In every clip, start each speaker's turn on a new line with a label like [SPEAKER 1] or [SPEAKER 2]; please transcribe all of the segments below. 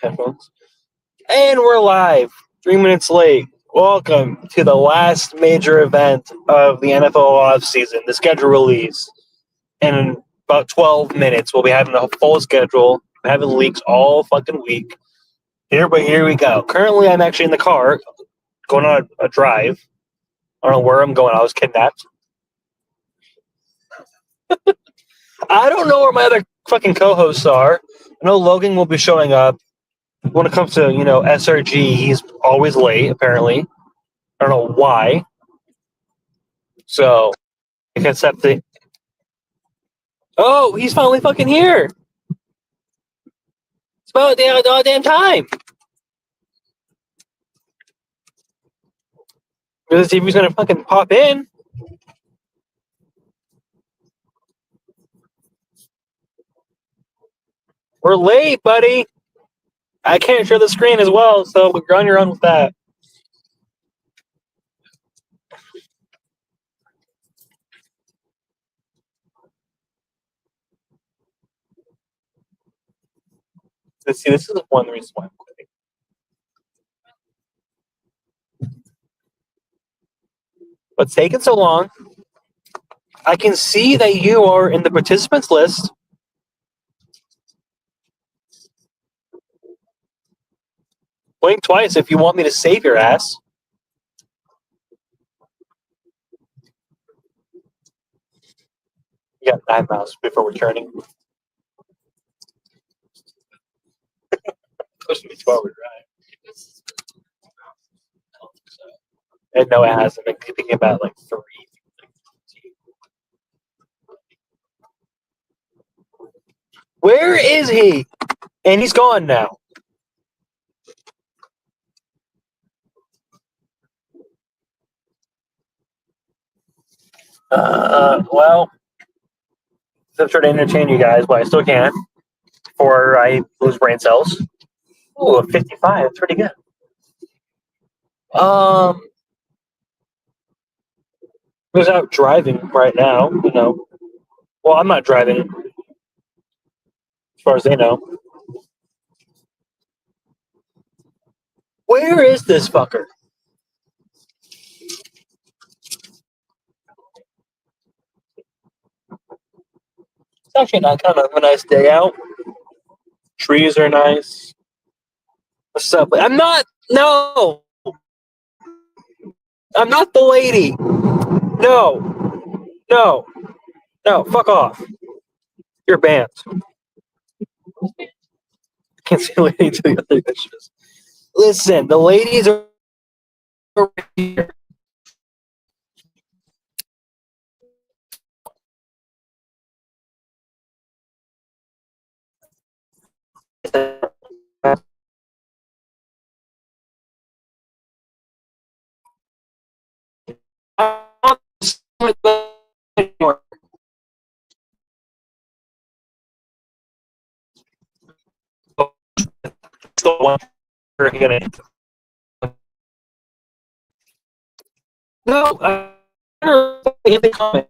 [SPEAKER 1] headphones. And we're live. 3 minutes late. Welcome to the last major event of the NFL offseason, the schedule release. In about 12 minutes, we'll be having the full schedule, having leaks all fucking week. Here we go. Currently, I'm actually in the car, going on a drive. I don't know where I'm going. I was kidnapped. I don't know where my other fucking co-hosts are. I know Logan will be showing up. When it comes to, SRG, he's always late, apparently. I don't know why. So, I can accept it. Oh, he's finally fucking here. It's about the damn time. Let's see if he's going to fucking pop in. We're late, buddy. I can't share the screen as well, so you're on your own with that. Let's see, this is one reason why I'm quitting. What's taking so long? I can see that you are in the participants list. Blink twice if you want me to save your ass. You got 9 miles before returning. Supposed to be 12-hour drive. And no, it hasn't. Been thinking about like 3. Where is he? And he's gone now. Well, I'm trying to entertain you guys, but I still can before I lose brain cells. Ooh, a 55. That's pretty good. Who's out driving right now? Well, I'm not driving, as far as they know. Where is this fucker? It's actually not kind of a nice day out. Trees are nice. What's up? I'm not. No, I'm not the lady. No. Fuck off. You're banned. Can't see the lady to the other pictures. Listen, the ladies are over here. The one we're gonna. No, in the comment.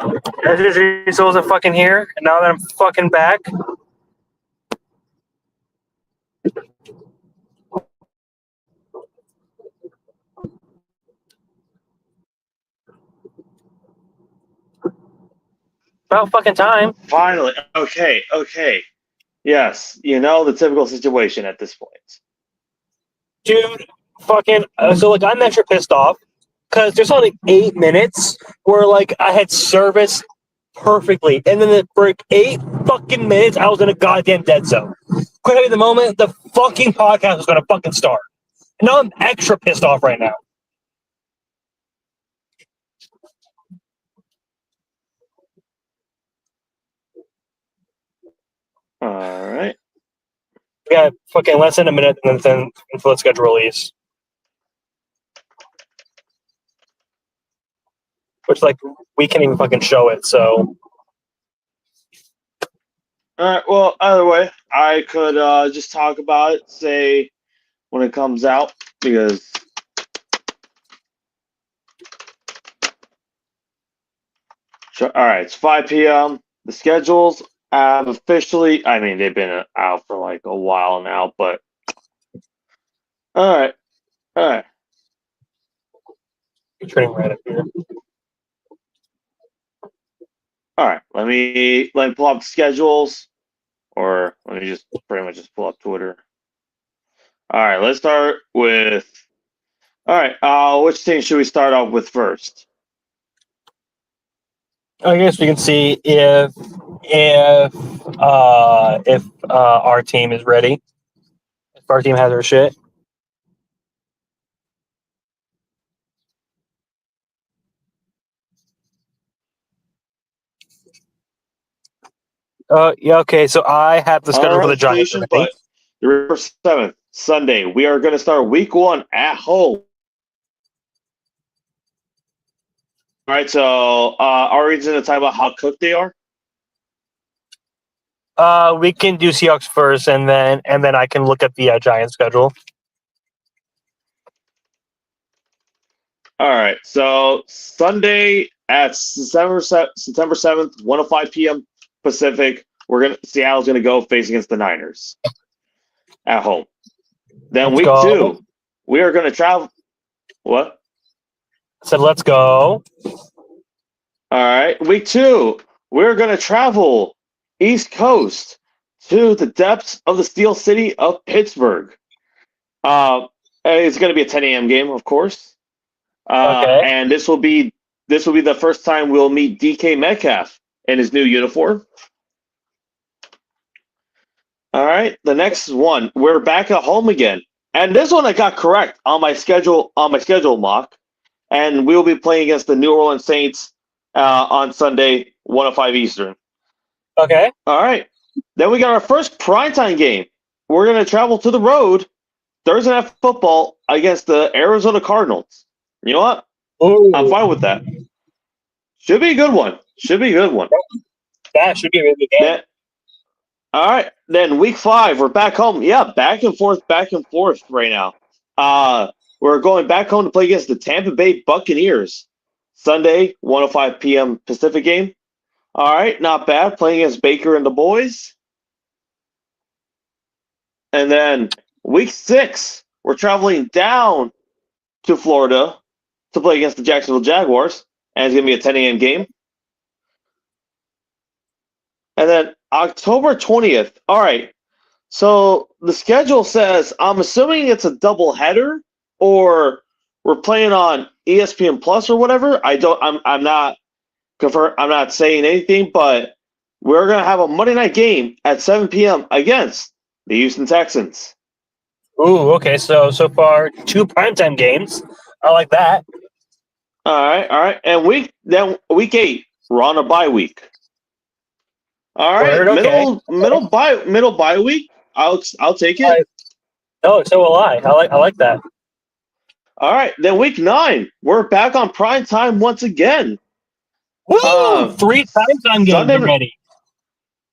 [SPEAKER 1] SJ wasn't fucking here, and now that I'm fucking back. About fucking time.
[SPEAKER 2] Finally. Okay. Yes, the typical situation at this point.
[SPEAKER 1] Dude, fucking. So, like, I'm extra pissed off because there's only 8 minutes where, like, I had service perfectly. And then for 8 fucking minutes, I was in a goddamn dead zone. Quickly, the moment the fucking podcast was going to fucking start. And now I'm extra pissed off right now.
[SPEAKER 2] All right.
[SPEAKER 1] We got fucking less than a minute until the schedule release. Which, like, we can't even fucking show it, so.
[SPEAKER 2] All right. Well, either way, I could just talk about it, say when it comes out, because all right, it's 5 p.m. The schedules have officially, I mean, they've been out for like a while now, but all right.
[SPEAKER 1] Turning right up here.
[SPEAKER 2] All right, let me pull up the schedules, or let me just pretty much just pull up Twitter. All right, let's start with. All right, which team should we start off with first?
[SPEAKER 1] I guess we can see if our team is ready. If our team has their shit. Yeah, okay, so I have the schedule for the Giants.
[SPEAKER 2] But November 7th, Sunday, we are going to start week 1 at home. All right, so are we going to talk about how cooked they are?
[SPEAKER 1] We can do Seahawks first, and then I can look at the Giants schedule.
[SPEAKER 2] All right, so Sunday at September 7th, 1:05 p.m. Pacific, Seattle's going to go face against the Niners at home. Then week 2, we are going to travel. What?
[SPEAKER 1] I said, let's go.
[SPEAKER 2] All right, week 2, we're going to travel East Coast to the depths of the Steel City of Pittsburgh. It's going to be a 10 a.m. game, of course.
[SPEAKER 1] Okay.
[SPEAKER 2] And this will be the first time we'll meet DK Metcalf in his new uniform. All right, the next one, we're back at home again, and this one I got correct on my schedule mock, and we'll be playing against the New Orleans Saints on Sunday, 1:05 Eastern.
[SPEAKER 1] Okay.
[SPEAKER 2] All right, then we got our first primetime game. We're gonna travel to the road Thursday Night Football against the Arizona Cardinals. You know what?
[SPEAKER 1] Ooh.
[SPEAKER 2] I'm fine with that. Should be a good one.
[SPEAKER 1] That should be a really good game.
[SPEAKER 2] All right, then week 5, we're back home. Yeah, back and forth right now. We're going back home to play against the Tampa Bay Buccaneers. Sunday, 1:05 p.m. Pacific game. All right, not bad. Playing against Baker and the boys. And then week 6, we're traveling down to Florida to play against the Jacksonville Jaguars, and it's going to be a 10 a.m. game. And then October 20th. All right. So the schedule says, I'm assuming it's a double header, or we're playing on ESPN Plus or whatever. I'm not saying anything, but we're going to have a Monday night game at 7 p.m. against the Houston Texans.
[SPEAKER 1] Ooh, okay. So far, 2 primetime games. I like that.
[SPEAKER 2] All right. And week 8, we're on a bye week. All right,
[SPEAKER 1] Word, okay.
[SPEAKER 2] middle bye week. I'll take it.
[SPEAKER 1] No, so will I. I like that.
[SPEAKER 2] All right, then week 9, we're back on prime time once again.
[SPEAKER 1] Woo! 3 primetime games already.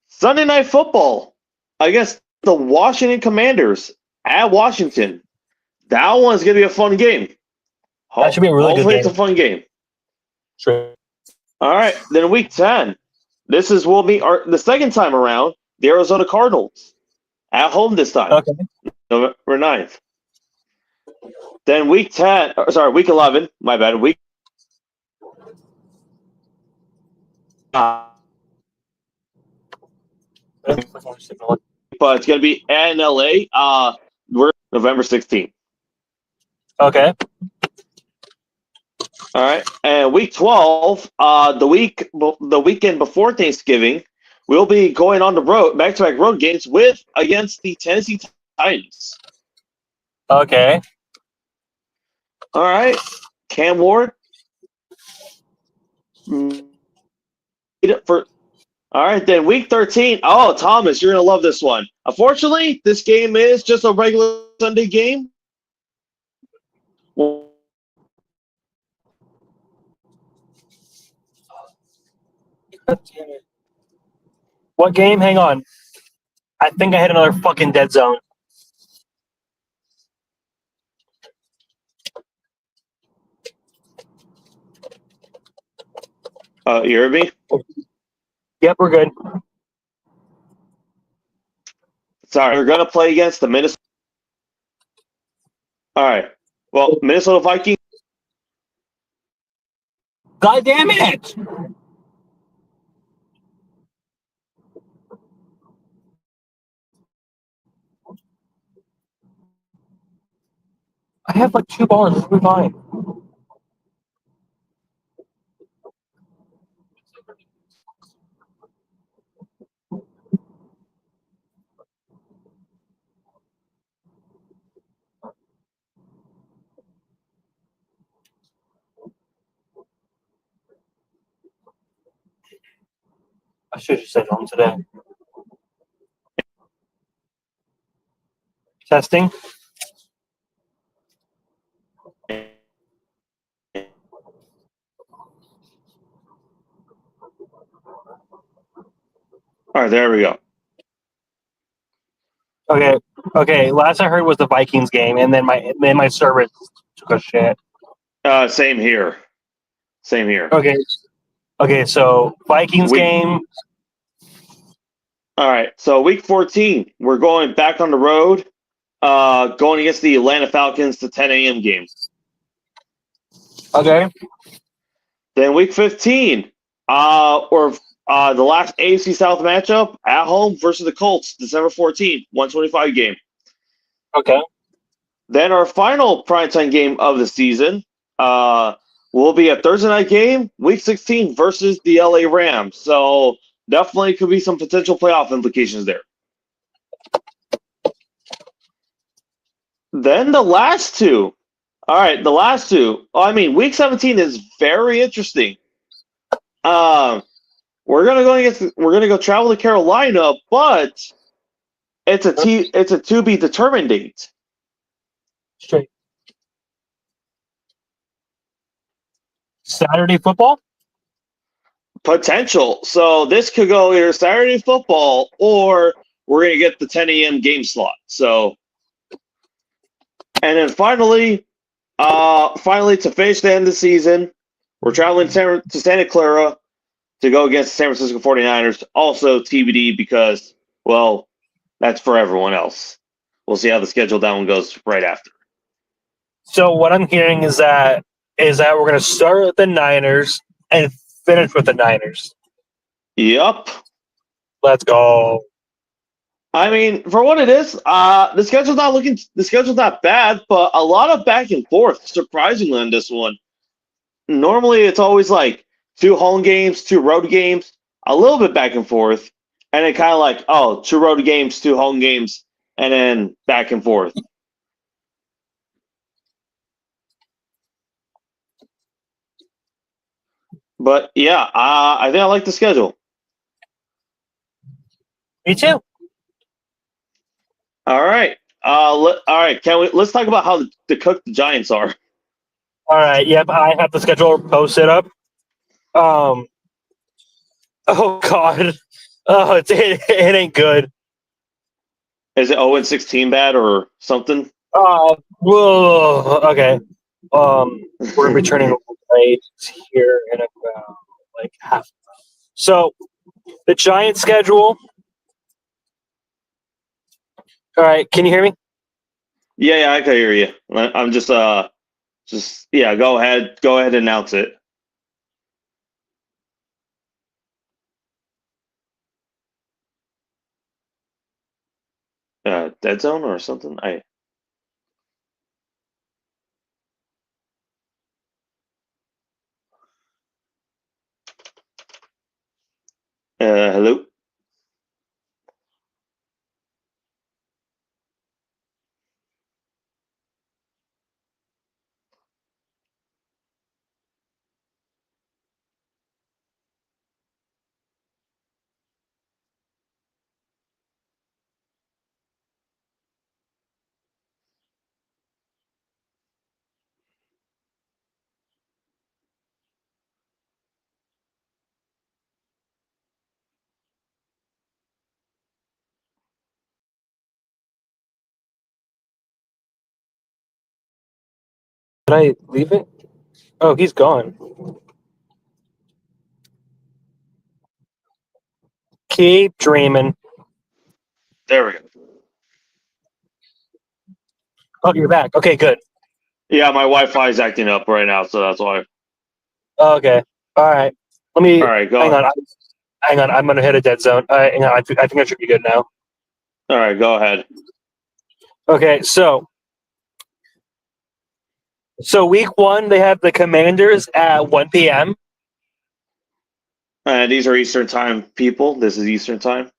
[SPEAKER 2] Sunday Night Football against the Washington Commanders at Washington. That one's gonna be a fun game.
[SPEAKER 1] That should be a really good game.
[SPEAKER 2] Hopefully, it's a fun game.
[SPEAKER 1] Sure.
[SPEAKER 2] All right, then week 10. Will be the second time around. The Arizona Cardinals at home this time,
[SPEAKER 1] Okay.
[SPEAKER 2] November 9th. Then week 10, week 11. My bad. Week. But it's gonna be in LA. We're November 16th.
[SPEAKER 1] Okay.
[SPEAKER 2] All right, and week 12, the weekend before Thanksgiving, we'll be going on the road, back-to-back road games against the Tennessee Titans.
[SPEAKER 1] Okay.
[SPEAKER 2] All right, Cam Ward. All right, then week 13. Oh, Thomas, you're gonna love this one. Unfortunately, this game is just a regular Sunday game.
[SPEAKER 1] What game? Hang on. I think I hit another fucking dead zone.
[SPEAKER 2] You heard me?
[SPEAKER 1] Yep, we're good.
[SPEAKER 2] Sorry, we're gonna play against the Minnesota. All right. Well, Minnesota Vikings.
[SPEAKER 1] God damn it! I have like 2 bars. We're fine. I should have just said home today. Testing.
[SPEAKER 2] All right, there we go.
[SPEAKER 1] Okay. Last I heard was the Vikings game, and then my service took a shit.
[SPEAKER 2] Same here.
[SPEAKER 1] Okay. So Vikings game.
[SPEAKER 2] All right. So week 14, we're going back on the road, going against the Atlanta Falcons, the 10 a.m. game.
[SPEAKER 1] Okay.
[SPEAKER 2] Then week 15, the last AFC South matchup at home versus the Colts, December 14th, 125 game.
[SPEAKER 1] Okay.
[SPEAKER 2] Then our final primetime game of the season will be a Thursday night game, week 16 versus the LA Rams. So definitely could be some potential playoff implications there. Then the last two. All right, the last two. Week 17 is very interesting. We're gonna go travel to Carolina, but it's a to be determined date.
[SPEAKER 1] Straight. Saturday football?
[SPEAKER 2] Potential. So this could go either Saturday football or we're gonna get the 10 a.m. game slot. So, and then finally to finish the end of the season, we're traveling to Santa Clara to go against the San Francisco 49ers. Also TBD because, well, that's for everyone else. We'll see how the schedule that one goes right after.
[SPEAKER 1] So what I'm hearing is that we're going to start with the Niners and finish with the Niners.
[SPEAKER 2] Yep.
[SPEAKER 1] Let's go.
[SPEAKER 2] For what it is, the schedule's not bad, but a lot of back and forth, surprisingly, on this one. Normally, it's always like 2 home games, 2 road games, a little bit back and forth, and then kind of like, 2 road games, 2 home games, and then back and forth. But yeah, I think I like the schedule.
[SPEAKER 1] Me too.
[SPEAKER 2] All right. All right. Let's talk about how the cook the Giants are.
[SPEAKER 1] All right. Yep. I have the schedule posted up. Oh God. Oh, it ain't good.
[SPEAKER 2] Is it 0-16 bad or something?
[SPEAKER 1] Whoa. Okay. We're returning late here in about like half. So the Giants schedule. All right, can you hear me?
[SPEAKER 2] Yeah, I can hear you. I'm just yeah. Go ahead and announce it. Dead zone or something. Hello.
[SPEAKER 1] Did I leave it? Oh, he's gone. Keep dreaming.
[SPEAKER 2] There we go.
[SPEAKER 1] Oh, you're back. Okay, good.
[SPEAKER 2] Yeah, my Wi-Fi is acting up right now, so that's why.
[SPEAKER 1] Okay. All right. Let me.
[SPEAKER 2] All right, go.
[SPEAKER 1] Hang on. Hang on. I'm gonna hit a dead zone. Hang on. I think I should be good now.
[SPEAKER 2] All right, go ahead.
[SPEAKER 1] Okay. So week 1 they have the Commanders at 1 p.m.
[SPEAKER 2] These are Eastern time people. This is Eastern time.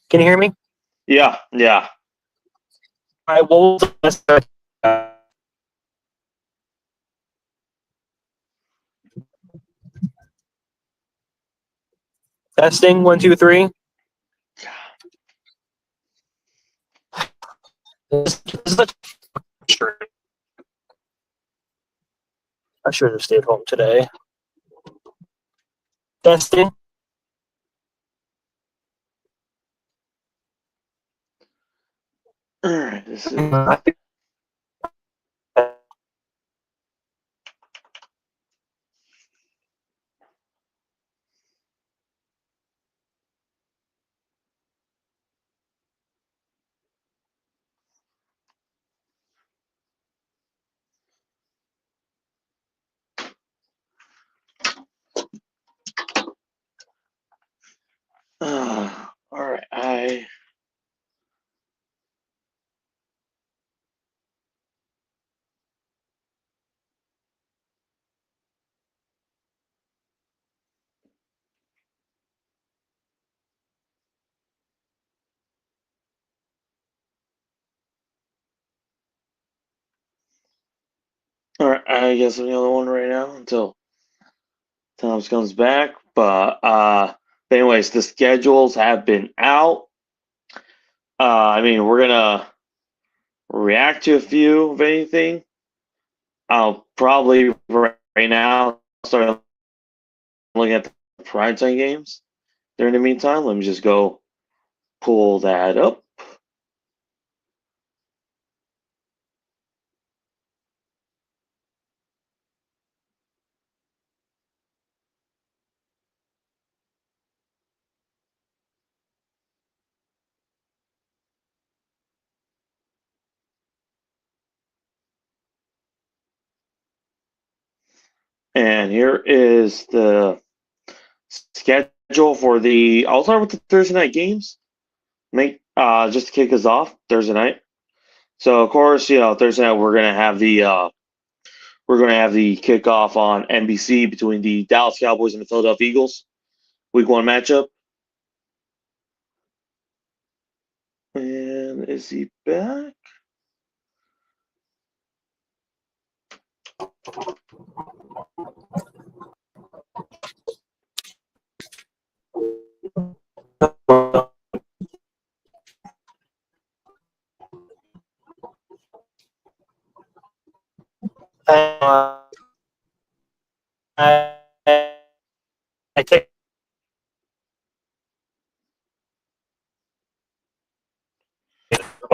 [SPEAKER 1] Can you hear me?
[SPEAKER 2] Yeah.
[SPEAKER 1] All right. Well, testing 1, 2, 3. This is a I should have stayed home today. Testing.
[SPEAKER 2] All right. This is. All right. All right. I guess I'm the only one right now until Thomas comes back. But anyways, the schedules have been out. I mean, we're gonna react to a few of anything. I'll probably right now start looking at the primetime games. During the meantime, let me just go pull that up. And here is the schedule for the. I'll start with the Thursday night games. Just to kick us off Thursday night. So of course, Thursday night we're gonna have the kickoff on NBC between the Dallas Cowboys and the Philadelphia Eagles, Week 1 matchup. And is he back?
[SPEAKER 1] I, I take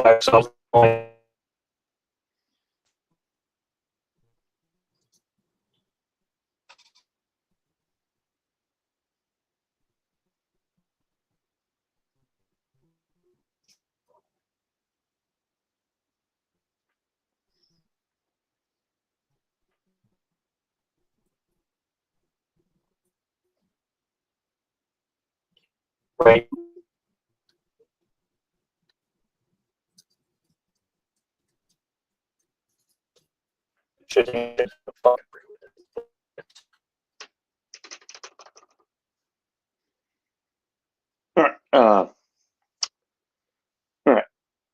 [SPEAKER 1] myself. Right.
[SPEAKER 2] All right.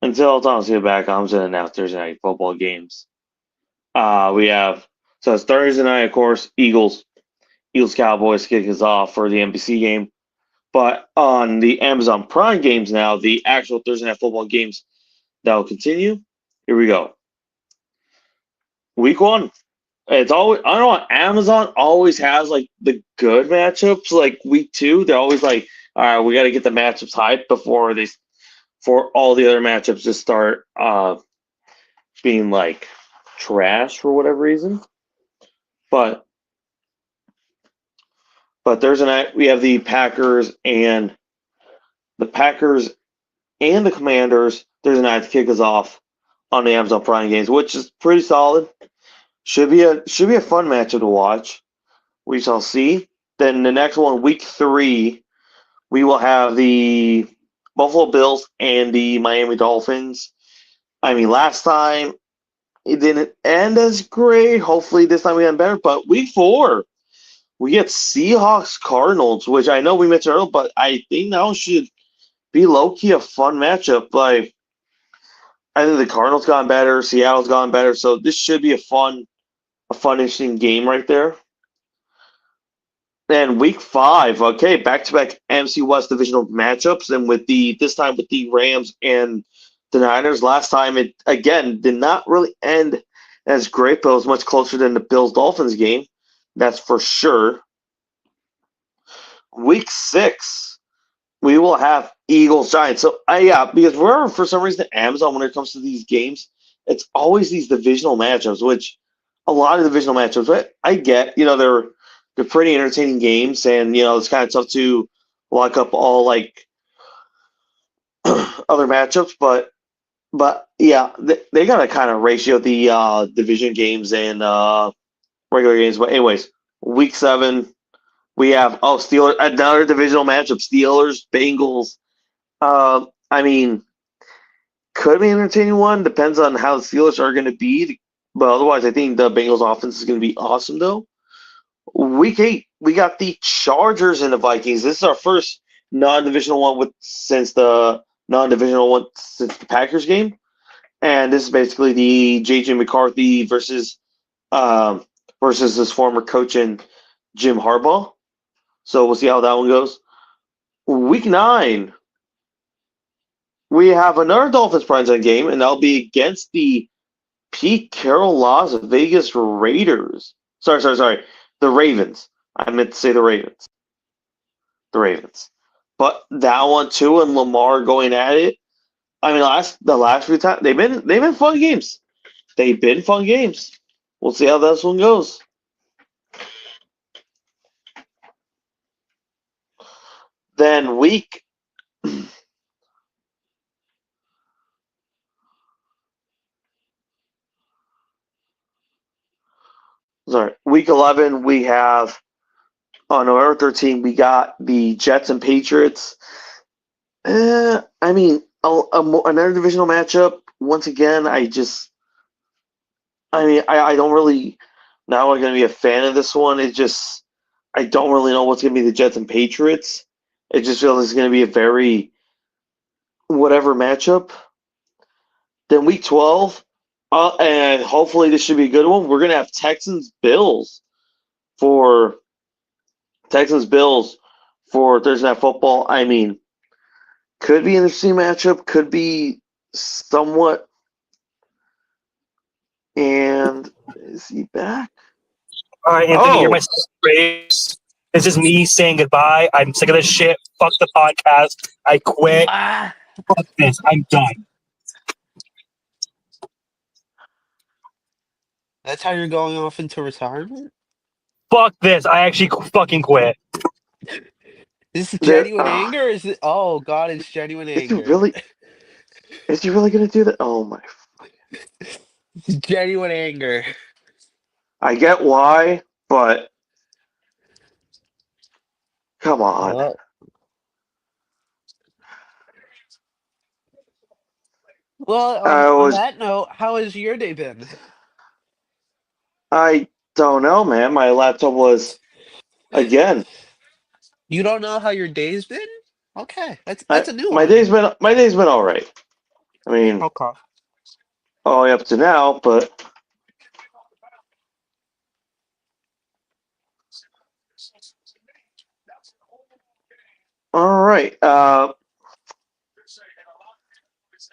[SPEAKER 2] Until Tom's get back, I'm just gonna announce Thursday night football games. We have so it's Thursday night, of course. Eagles Cowboys kick us off for the NBC game. But on the Amazon Prime games now, the actual Thursday night football games that will continue. Here we go. Week 1. It's always I don't know. Amazon always has like the good matchups. Like week 2, they're always like, all right, we got to get the matchups hyped for all the other matchups to start being like trash for whatever reason. But Thursday night we have the Packers and the Commanders Thursday night to kick us off on the Amazon Prime games, which is pretty solid. Should be a fun matchup to watch. We shall see. Then the next one, week 3, we will have the Buffalo Bills and the Miami Dolphins. I mean, last time it didn't end as great. Hopefully this time we end better. But week 4, we get Seahawks Cardinals, which I know we mentioned earlier, but I think now should be low key a fun matchup. Like I think the Cardinals gotten better, Seattle's gotten better, so this should be a fun, interesting game right there. Then week 5, okay, back-to-back NFC West divisional matchups, and this time with the Rams and the Niners. Last time it again did not really end as great, but it was much closer than the Bills Dolphins game. That's for sure. Week 6, we will have Eagles Giants. So yeah, because we're for some reason Amazon when it comes to these games, it's always these divisional matchups, which a lot of divisional matchups. But I get, they're pretty entertaining games, and it's kind of tough to lock up all like other matchups. But yeah, they got to kind of ratio the division games and regular games. But anyways, week 7. We have Steelers, another divisional matchup. Steelers, Bengals. I mean, could be an entertaining one. Depends on how the Steelers are going to be. But otherwise, I think the Bengals offense is going to be awesome, though. Week 8, we got the Chargers and the Vikings. This is our first non-divisional one since the Packers game, and this is basically the JJ McCarthy versus his former coach and Jim Harbaugh. So we'll see how that one goes. Week 9, we have another Dolphins primetime game, and that'll be against the Pete Carroll Las Vegas Raiders. Sorry. The Ravens. I meant to say the Ravens. The Ravens. But that one too, and Lamar going at it. I mean, the last few times they've been fun games. They've been fun games. We'll see how this one goes. Then week 11, we have on November 13th, we got the Jets and Patriots. I mean, another divisional matchup. Once again, I don't really not going to be a fan of this one. I don't really know what's going to be the Jets and Patriots. It just feels it's going to be a very whatever matchup. Then week 12, and hopefully this should be a good one. We're going to have Texans-Bills for Thursday Night Football. I mean, could be an interesting matchup. Could be somewhat. And Is he back?
[SPEAKER 1] All right, Anthony, you're my race. This is me saying goodbye. I'm sick of this shit. Fuck the podcast. I quit. Fuck this. I'm done.
[SPEAKER 3] That's how you're going off into retirement?
[SPEAKER 1] Fuck this. I actually fucking quit.
[SPEAKER 3] Is this genuine anger? Is it? Oh God, it's genuine
[SPEAKER 2] Is he
[SPEAKER 3] anger.
[SPEAKER 2] really? Is he really gonna do that? Oh my!
[SPEAKER 3] It's genuine anger.
[SPEAKER 2] I get why, but come on.
[SPEAKER 3] Well,
[SPEAKER 2] I
[SPEAKER 3] on
[SPEAKER 2] was.
[SPEAKER 3] that note, how has your day been?
[SPEAKER 2] I don't know, man. My laptop was again.
[SPEAKER 3] You don't know how your day's been? Okay, that's a new
[SPEAKER 2] My
[SPEAKER 3] one.
[SPEAKER 2] day's been all right. I mean,
[SPEAKER 3] Okay.
[SPEAKER 2] all the way up to now, but all right. All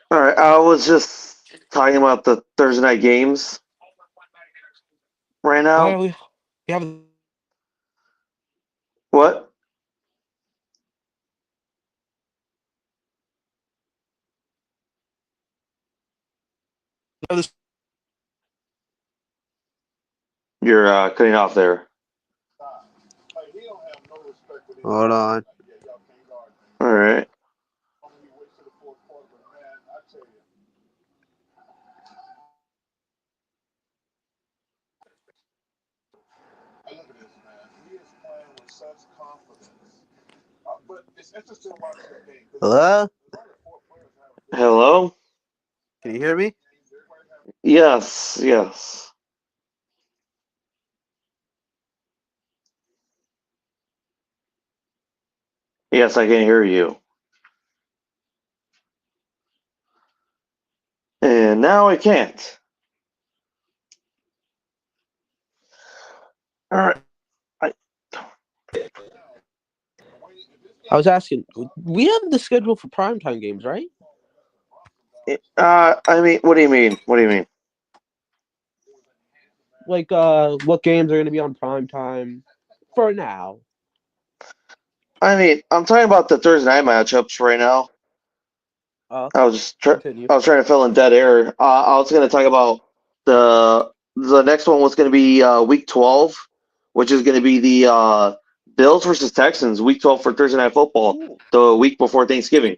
[SPEAKER 2] right. I was just talking about the Thursday night games right now.
[SPEAKER 3] We have
[SPEAKER 2] What?
[SPEAKER 3] this.
[SPEAKER 2] You're cutting off there.
[SPEAKER 3] Hold on.
[SPEAKER 2] All right.
[SPEAKER 3] Hello?
[SPEAKER 2] Hello?
[SPEAKER 3] Can you hear me?
[SPEAKER 2] Yes, yes. Yes, I can hear you. And now I can't. All right.
[SPEAKER 3] I was asking. We have the schedule for primetime games, right?
[SPEAKER 2] I mean, what do you mean? What do you mean?
[SPEAKER 3] Like, what games are going to be on primetime for now?
[SPEAKER 2] I mean, I'm talking about the Thursday night matchups right now. I was
[SPEAKER 3] Continue.
[SPEAKER 2] trying to fill in dead air. I was going to talk about the next one was going to be week 12, which is going to be the Bills versus Texans, week 12 for Thursday night football, the week before Thanksgiving.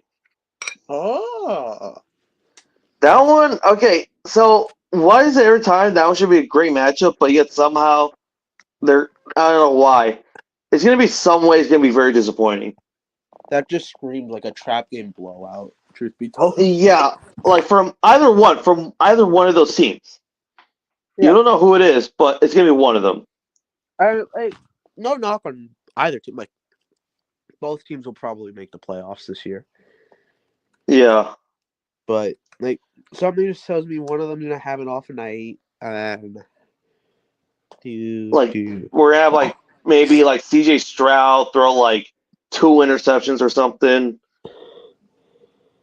[SPEAKER 3] Oh.
[SPEAKER 2] That one, okay. So why is it every time that one should be a great matchup, but yet somehow they're I don't know why. It's going to be some ways going to be very disappointing.
[SPEAKER 3] That just screamed like a trap game blowout, truth be told.
[SPEAKER 2] Yeah, like from either one of those teams.
[SPEAKER 3] Yeah.
[SPEAKER 2] You don't know who it is, but it's gonna be one of them.
[SPEAKER 3] No knock on either team. Like, both teams will probably make the playoffs this year.
[SPEAKER 2] Yeah,
[SPEAKER 3] But like, something just tells me one of them's gonna have an off night, and
[SPEAKER 2] we're gonna have like maybe like CJ Stroud throw like 2 interceptions or something,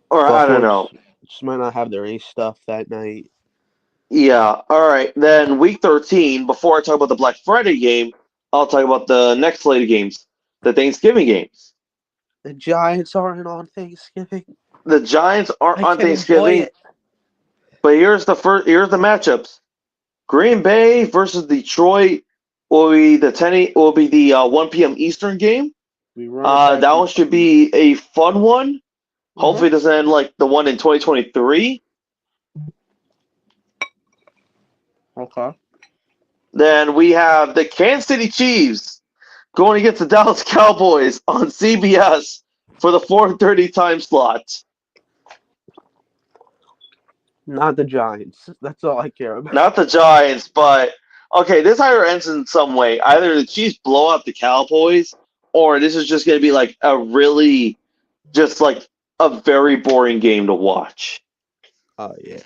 [SPEAKER 2] or I don't know.
[SPEAKER 3] Just might not have their ace stuff that night.
[SPEAKER 2] Yeah. All right. Then week 13. Before I talk about the Black Friday game, I'll talk about the next slate of games, the Thanksgiving games.
[SPEAKER 3] The Giants aren't on Thanksgiving.
[SPEAKER 2] The Giants aren't on
[SPEAKER 3] enjoy
[SPEAKER 2] Thanksgiving,
[SPEAKER 3] it.
[SPEAKER 2] but here's the matchups. Green Bay versus Detroit will be the 1 p.m. Eastern game. That one should be a fun one. Hopefully, it doesn't end like the one in 2023.
[SPEAKER 3] Okay.
[SPEAKER 2] Then we have the Kansas City Chiefs going against the Dallas Cowboys on CBS for the 4:30 time slot.
[SPEAKER 3] Not the Giants. That's all I care about.
[SPEAKER 2] Not the Giants, but okay, this either ends in some way. Either the Chiefs blow out the Cowboys, or this is just going to be like a really, just like a very boring game to watch.
[SPEAKER 3] Oh yeah.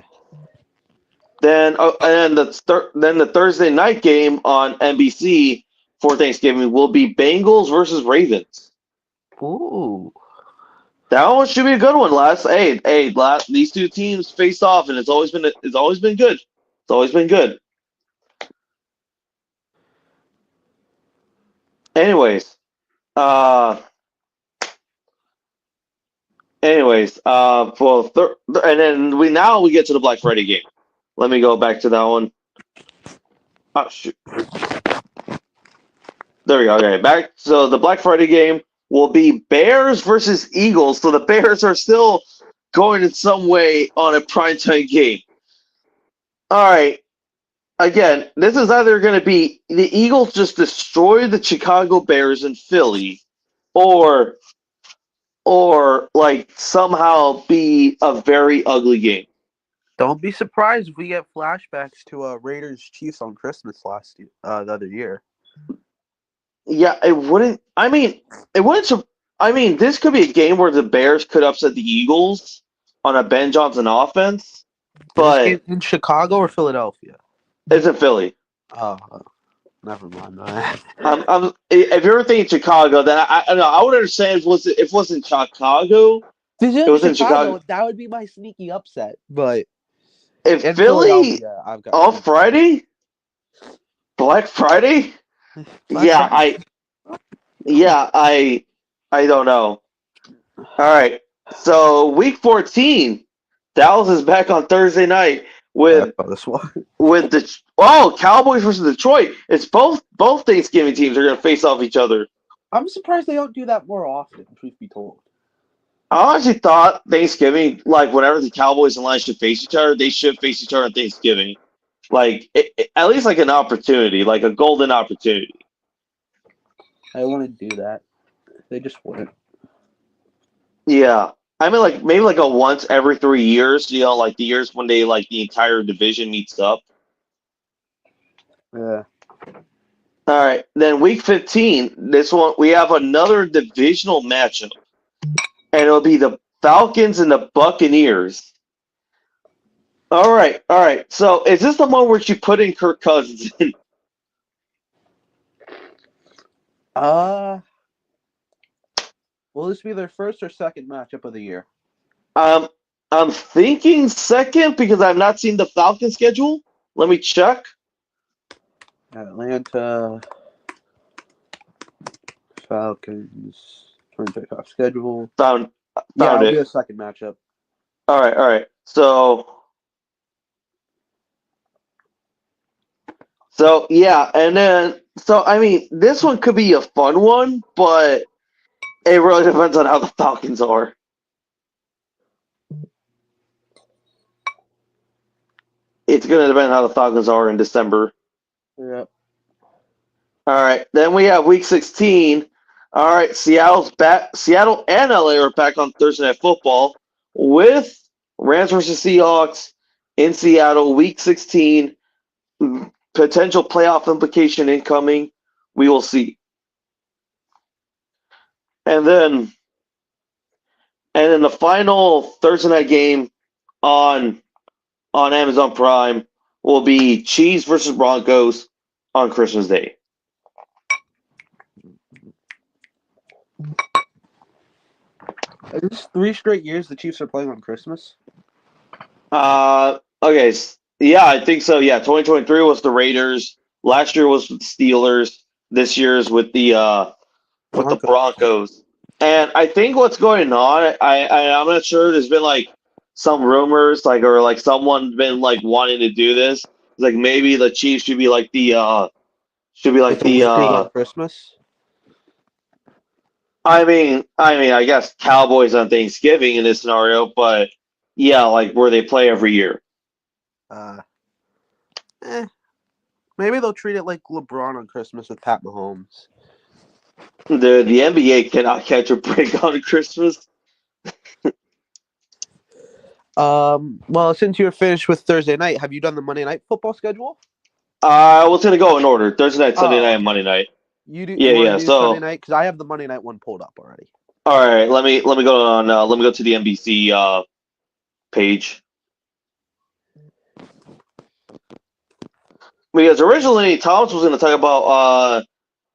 [SPEAKER 2] Then the Thursday night game on NBC for Thanksgiving will be Bengals versus Ravens.
[SPEAKER 3] Ooh.
[SPEAKER 2] That one should be a good one. These two teams faced off, and it's always been good. It's always been good. Anyways, uh, and then we get to the Black Friday game. Let me go back to that one. Oh shoot, there we go. Okay, back. So the Black Friday game will be Bears versus Eagles. So the Bears are still going in some way on a primetime game. All right. Again, this is either going to be the Eagles just destroy the Chicago Bears in Philly, or like somehow be a very ugly game.
[SPEAKER 3] Don't be surprised if we get flashbacks to Raiders Chiefs on Christmas last year, the other year.
[SPEAKER 2] Yeah, it wouldn't. I mean, it wouldn't. I mean, this could be a game where the Bears could upset the Eagles on a Ben Johnson offense,
[SPEAKER 3] Is this
[SPEAKER 2] but
[SPEAKER 3] game in Chicago or Philadelphia?
[SPEAKER 2] it's in Philly.
[SPEAKER 3] Oh, never mind.
[SPEAKER 2] If you're thinking Chicago, then I don't know. I would understand if it was in Chicago. It was in Chicago.
[SPEAKER 3] That would be my sneaky upset. But
[SPEAKER 2] If
[SPEAKER 3] in
[SPEAKER 2] Philly
[SPEAKER 3] Philadelphia, I've got
[SPEAKER 2] on Friday, Black Friday. I don't know. All right. So week 14, Dallas is back on Thursday night with
[SPEAKER 3] this one.
[SPEAKER 2] the Cowboys versus Detroit. It's both Thanksgiving teams are going to face off each other.
[SPEAKER 3] I'm surprised they don't do that more often, truth be told.
[SPEAKER 2] I honestly thought Thanksgiving, like whenever the Cowboys and Lions should face each other, they should face each other on Thanksgiving. Like at least like an opportunity, like a golden opportunity.
[SPEAKER 3] I want to do that. They just wouldn't.
[SPEAKER 2] Yeah. I mean, like maybe like a once every 3 years, like the years when they like the entire division meets up.
[SPEAKER 3] Yeah.
[SPEAKER 2] All right. Then week 15, this one we have another divisional matchup, and it'll be the Falcons and the Buccaneers. All right. So is this the one where you put in Kirk Cousins in?
[SPEAKER 3] Will this be their first or second matchup of the year?
[SPEAKER 2] I'm thinking second because I've not seen the Falcon schedule. Let me check.
[SPEAKER 3] Atlanta Falcons 2025 schedule.
[SPEAKER 2] Found
[SPEAKER 3] it'll
[SPEAKER 2] it.
[SPEAKER 3] be a second matchup.
[SPEAKER 2] All right. So yeah, and then I mean, this one could be a fun one, but it really depends on how the Falcons are. It's going to depend on how the Falcons are in December.
[SPEAKER 3] Yep.
[SPEAKER 2] All right. Then we have week 16. All right. Seattle and LA are back on Thursday Night Football with Rams versus Seahawks in Seattle, week 16. Potential playoff implication incoming. We will see. And then the final Thursday night game on Amazon Prime will be Chiefs versus Broncos on Christmas Day.
[SPEAKER 3] Is this 3 straight years the Chiefs are playing on Christmas?
[SPEAKER 2] Okay. Yeah, I think so. Yeah, 2023 was the Raiders. Last year was with the Steelers. This year's with the Broncos. And I think what's going on, I'm not sure. There's been like some rumors, or like someone been like wanting to do this. It's like maybe the Chiefs should be like
[SPEAKER 3] Christmas.
[SPEAKER 2] I mean, I guess Cowboys on Thanksgiving in this scenario, but yeah, like where they play every year.
[SPEAKER 3] Maybe they'll treat it like LeBron on Christmas with Pat Mahomes.
[SPEAKER 2] The NBA cannot catch a break on Christmas.
[SPEAKER 3] Well, since you're finished with Thursday night, have you done the Monday night football schedule?
[SPEAKER 2] I was gonna go in order: Thursday night, Sunday night, and Monday night.
[SPEAKER 3] You do?
[SPEAKER 2] Yeah. So
[SPEAKER 3] Sunday night, because I have the Monday night one pulled up already.
[SPEAKER 2] All right, let me go on. Let me go to the NBC page. Because originally Thomas was going to talk about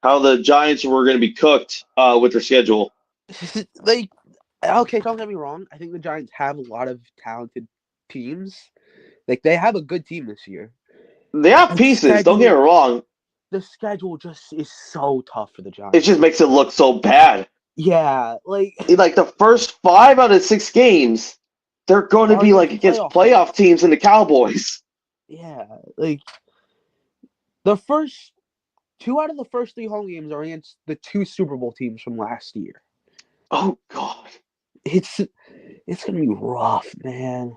[SPEAKER 2] how the Giants were going to be cooked with their schedule.
[SPEAKER 3] Okay, don't get me wrong. I think the Giants have a lot of talented teams. Like, they have a good team this year.
[SPEAKER 2] They have pieces. Don't get me wrong.
[SPEAKER 3] the schedule just is so tough for the Giants.
[SPEAKER 2] It just makes it look so bad.
[SPEAKER 3] Yeah,
[SPEAKER 2] Like the first 5 out of 6 games, they're going to
[SPEAKER 3] Are
[SPEAKER 2] be like
[SPEAKER 3] against
[SPEAKER 2] against
[SPEAKER 3] playoff
[SPEAKER 2] playoff teams and the Cowboys.
[SPEAKER 3] yeah, the first 2 out of the first 3 home games are against the 2 Super Bowl teams from last year.
[SPEAKER 2] Oh God!
[SPEAKER 3] It's gonna be rough, man.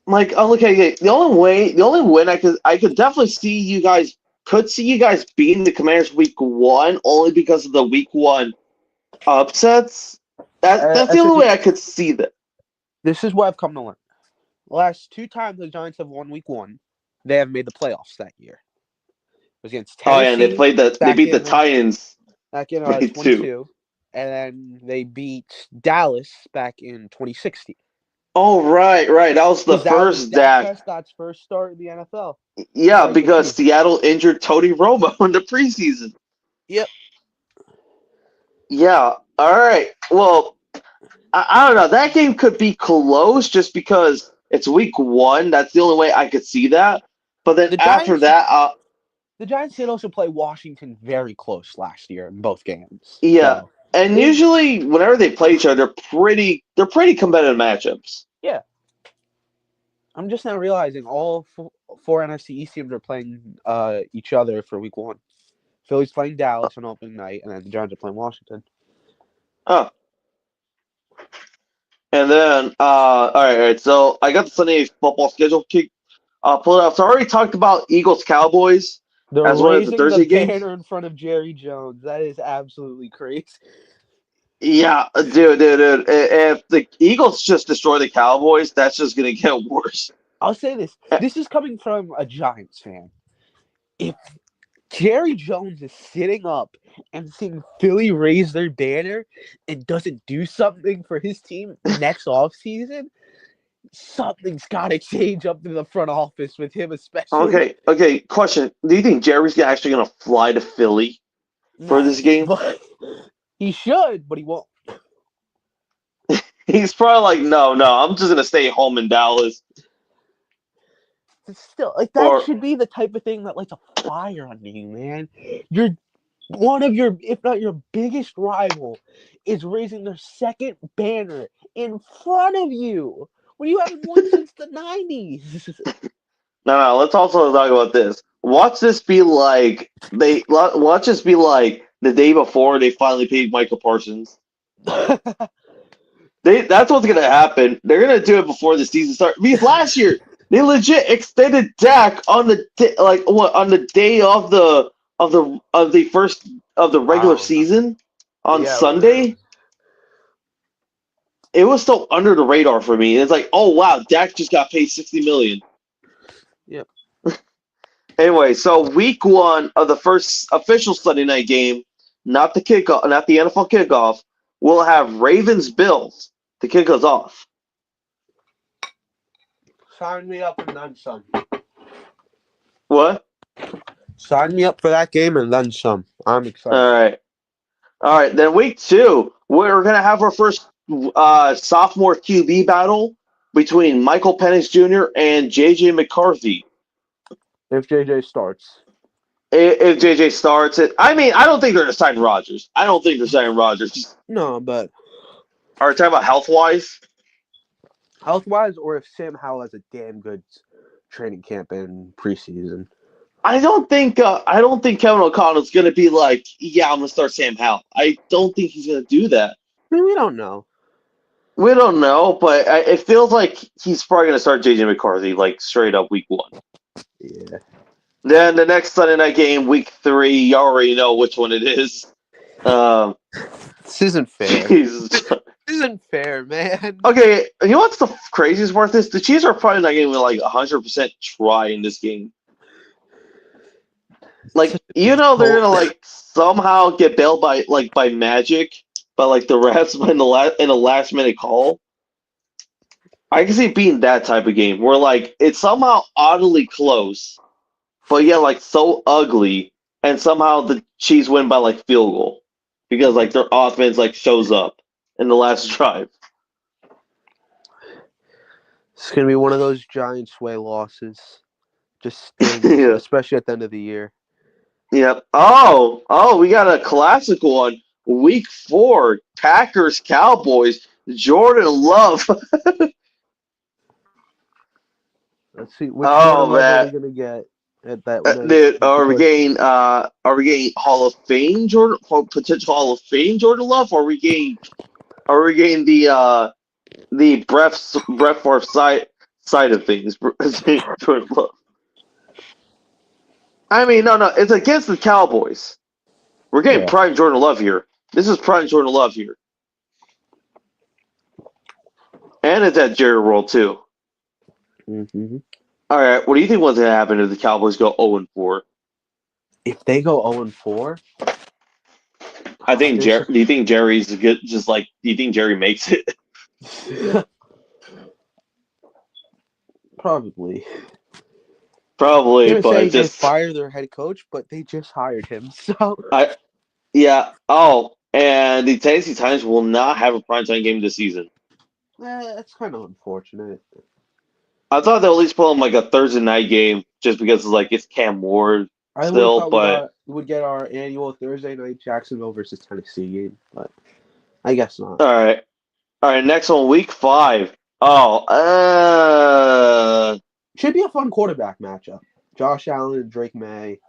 [SPEAKER 2] Like, oh, okay, the only win I could definitely see you guys beating the Commanders week 1 only because of the week 1 upsets. That's the only way I could see that.
[SPEAKER 3] This is what I've come to learn. The last 2 times the Giants have won week 1, they have made the playoffs that year. It was against
[SPEAKER 2] Oh yeah,
[SPEAKER 3] Tennessee.
[SPEAKER 2] and they beat the Titans
[SPEAKER 3] back in
[SPEAKER 2] week
[SPEAKER 3] 22, and then they beat Dallas back in 2016.
[SPEAKER 2] Oh right. That was the
[SPEAKER 3] 'Cause that was
[SPEAKER 2] first
[SPEAKER 3] Dak
[SPEAKER 2] Dak.
[SPEAKER 3] Prescott's first start in the NFL.
[SPEAKER 2] Yeah,
[SPEAKER 3] Regular
[SPEAKER 2] because
[SPEAKER 3] season.
[SPEAKER 2] Seattle injured Tony Romo in the preseason.
[SPEAKER 3] Yep.
[SPEAKER 2] Yeah. All right. Well, I don't know. That game could be close just because it's week 1. That's the only way I could see that. But then
[SPEAKER 3] The
[SPEAKER 2] after
[SPEAKER 3] Giants-
[SPEAKER 2] that,
[SPEAKER 3] The Giants did also play Washington very close last year in both games.
[SPEAKER 2] yeah.
[SPEAKER 3] So,
[SPEAKER 2] And usually, whenever they play each other, they're pretty competitive matchups.
[SPEAKER 3] yeah. I'm just now realizing all 4 NFC East teams are playing each other for week 1. Philly's playing Dallas on opening night, and then the Giants are playing Washington.
[SPEAKER 2] Oh. And then, all right. So I got the Sunday football schedule pulled out. So I already talked about Eagles Cowboys
[SPEAKER 3] They're
[SPEAKER 2] as one of the
[SPEAKER 3] raising
[SPEAKER 2] Thursday
[SPEAKER 3] the
[SPEAKER 2] games.
[SPEAKER 3] banner in front of Jerry Jones. That is absolutely crazy.
[SPEAKER 2] Yeah, dude. If the Eagles just destroy the Cowboys, that's just gonna get worse.
[SPEAKER 3] I'll say this. This is coming from a Giants fan. If Jerry Jones is sitting up and seeing Philly raise their banner and doesn't do something for his team next offseason, something's got to change up in the front office with him especially.
[SPEAKER 2] Okay. Question: do you think Jerry's actually gonna fly to Philly for this game?
[SPEAKER 3] But he should, but he won't.
[SPEAKER 2] He's probably like, no. I'm just gonna stay home in Dallas.
[SPEAKER 3] But still, that should be the type of thing that lights a fire under you, man. One of your, if not your biggest rival, is raising their second banner in front of you when you haven't won since the 90s.
[SPEAKER 2] No. Let's also talk about this. Watch this be like the day before they finally paid Michael Parsons. That's what's gonna happen. They're gonna do it before the season starts. Because last year they legit extended Dak on the day of the first of the regular season on Sunday. It was still under the radar for me. It's like, oh wow, Dak just got paid $60 million.
[SPEAKER 3] Yep.
[SPEAKER 2] Anyway, so week 1 of the first official Sunday night game, not the NFL kickoff, we'll have Ravens Bills to kick us off.
[SPEAKER 3] Sign me up and then some.
[SPEAKER 2] What?
[SPEAKER 3] Sign me up for that game and then some. I'm excited.
[SPEAKER 2] All right. Then week 2, we're gonna have our first sophomore QB battle between Michael Penix Jr. and JJ McCarthy.
[SPEAKER 3] If JJ starts.
[SPEAKER 2] If JJ starts it, I mean, I don't think they're gonna sign Rodgers.
[SPEAKER 3] No, but
[SPEAKER 2] are we talking about health-wise?
[SPEAKER 3] Health-wise, or if Sam Howell has a damn good training camp in preseason.
[SPEAKER 2] I don't think Kevin O'Connell's gonna be like, yeah, I'm gonna start Sam Howell. I don't think he's gonna do that.
[SPEAKER 3] I mean, we don't know.
[SPEAKER 2] We don't know, but it feels like he's probably gonna start JJ McCarthy like straight up week 1.
[SPEAKER 3] Yeah.
[SPEAKER 2] Then the next Sunday night game, week 3, you already know which one it is.
[SPEAKER 3] This isn't fair.
[SPEAKER 2] Jesus.
[SPEAKER 3] This isn't fair, man.
[SPEAKER 2] Okay, you know what's the craziest part of this? The Chiefs are probably not going to like 100% try in this game. Like, they're gonna like somehow get bailed by magic, by like the refs in a last minute call. I can see it being that type of game where like it's somehow oddly close, but yeah, like so ugly, and somehow the Chiefs win by like field goal because like their offense like shows up in the last drive.
[SPEAKER 3] It's gonna be one of those Giants way losses. Just stings,
[SPEAKER 2] Yeah.
[SPEAKER 3] especially at the end of the year.
[SPEAKER 2] Yep. We got a classical one. Week 4, Packers Cowboys. Jordan Love.
[SPEAKER 3] Let's see, which
[SPEAKER 2] Oh
[SPEAKER 3] Jordan Love are we
[SPEAKER 2] man,
[SPEAKER 3] gonna get at that night?
[SPEAKER 2] dude,
[SPEAKER 3] That's the question.
[SPEAKER 2] are we getting Hall of Fame Jordan, potential Hall of Fame Jordan Love, or are we getting the Brett Favre side of things? Jordan Love. I mean, no, it's against the Cowboys. We're getting
[SPEAKER 3] Yeah.
[SPEAKER 2] prime Jordan Love here. This is prime Jordan Love here, and it's at Jerry World too.
[SPEAKER 3] hmm
[SPEAKER 2] All right, what do you think was going to happen if the Cowboys go 0-4?
[SPEAKER 3] If they go 0-4,
[SPEAKER 2] I think
[SPEAKER 3] there's
[SPEAKER 2] Do you think Jerry's good? Just like, do you think Jerry makes it?
[SPEAKER 3] probably.
[SPEAKER 2] Probably,
[SPEAKER 3] I'm gonna say
[SPEAKER 2] but
[SPEAKER 3] they
[SPEAKER 2] just
[SPEAKER 3] fire their head coach, but they just hired him. So
[SPEAKER 2] I yeah. Oh, and the Tennessee Titans will not have a primetime game this season.
[SPEAKER 3] that's kind of unfortunate.
[SPEAKER 2] I thought they'll at least put on like a Thursday night game just because it's Cam Ward
[SPEAKER 3] I would have
[SPEAKER 2] still,
[SPEAKER 3] thought
[SPEAKER 2] but
[SPEAKER 3] we would get our annual Thursday night Jacksonville versus Tennessee game, but I guess not.
[SPEAKER 2] all right. All right, next one, week 5. Oh,
[SPEAKER 3] Should be a fun quarterback matchup. Josh Allen and Drake May.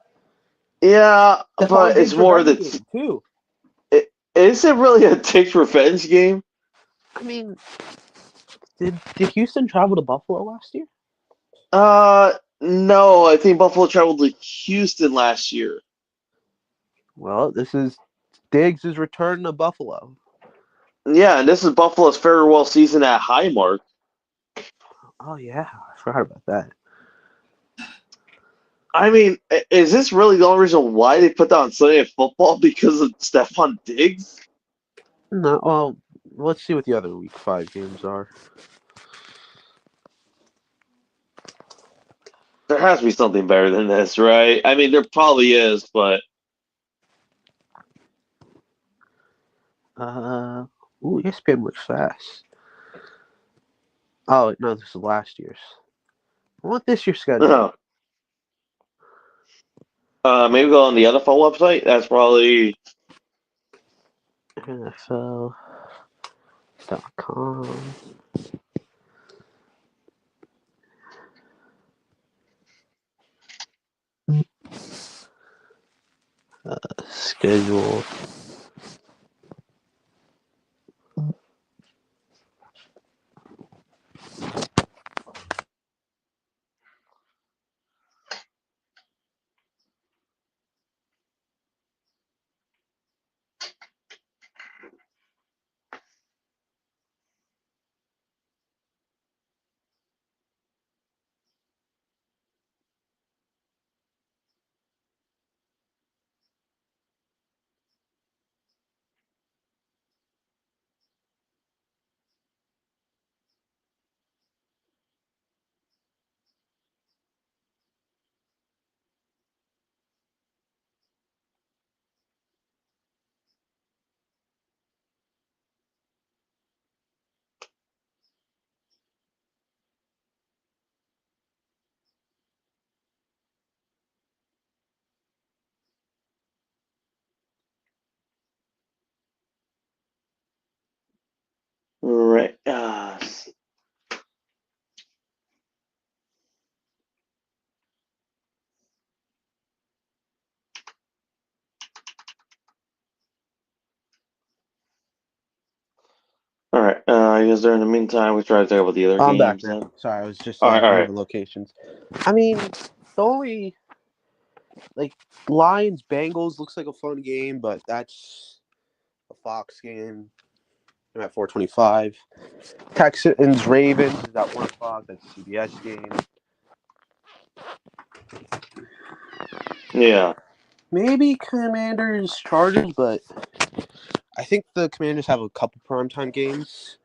[SPEAKER 2] yeah,
[SPEAKER 3] Stephon
[SPEAKER 2] but it's
[SPEAKER 3] Diggs
[SPEAKER 2] more
[SPEAKER 3] revenge
[SPEAKER 2] that
[SPEAKER 3] game too.
[SPEAKER 2] is it really a Tick's revenge game?
[SPEAKER 3] I mean, did Houston travel to Buffalo last year?
[SPEAKER 2] No, I think Buffalo traveled to Houston last year.
[SPEAKER 3] Well, this is Diggs' return to Buffalo.
[SPEAKER 2] Yeah, and this is Buffalo's farewell season at Highmark.
[SPEAKER 3] Oh yeah, I forgot about that.
[SPEAKER 2] I mean, is this really the only reason why they put that on Sunday Night Football because of Stephon Diggs?
[SPEAKER 3] No, well, let's see what the other Week 5 games are.
[SPEAKER 2] There has to be something better than this, right? I mean, there probably is, but
[SPEAKER 3] ESPN moves fast. Oh no, this is last year's. I want this year's schedule.
[SPEAKER 2] maybe go on the NFL website. That's probably
[SPEAKER 3] NFL.com. Schedule.
[SPEAKER 2] right. All right. I guess during the meantime, we try to talk about the other
[SPEAKER 3] I'm back
[SPEAKER 2] games.
[SPEAKER 3] now.
[SPEAKER 2] Then.
[SPEAKER 3] Sorry, I was just
[SPEAKER 2] All right. All right.
[SPEAKER 3] moving locations. I mean, the only Lions Bengals looks like a fun game, but that's a Fox game. I'm at 4:25. Texans Ravens is at 1 o'clock. That's a CBS game.
[SPEAKER 2] Yeah.
[SPEAKER 3] Maybe Commanders Chargers, but I think the Commanders have a couple primetime games,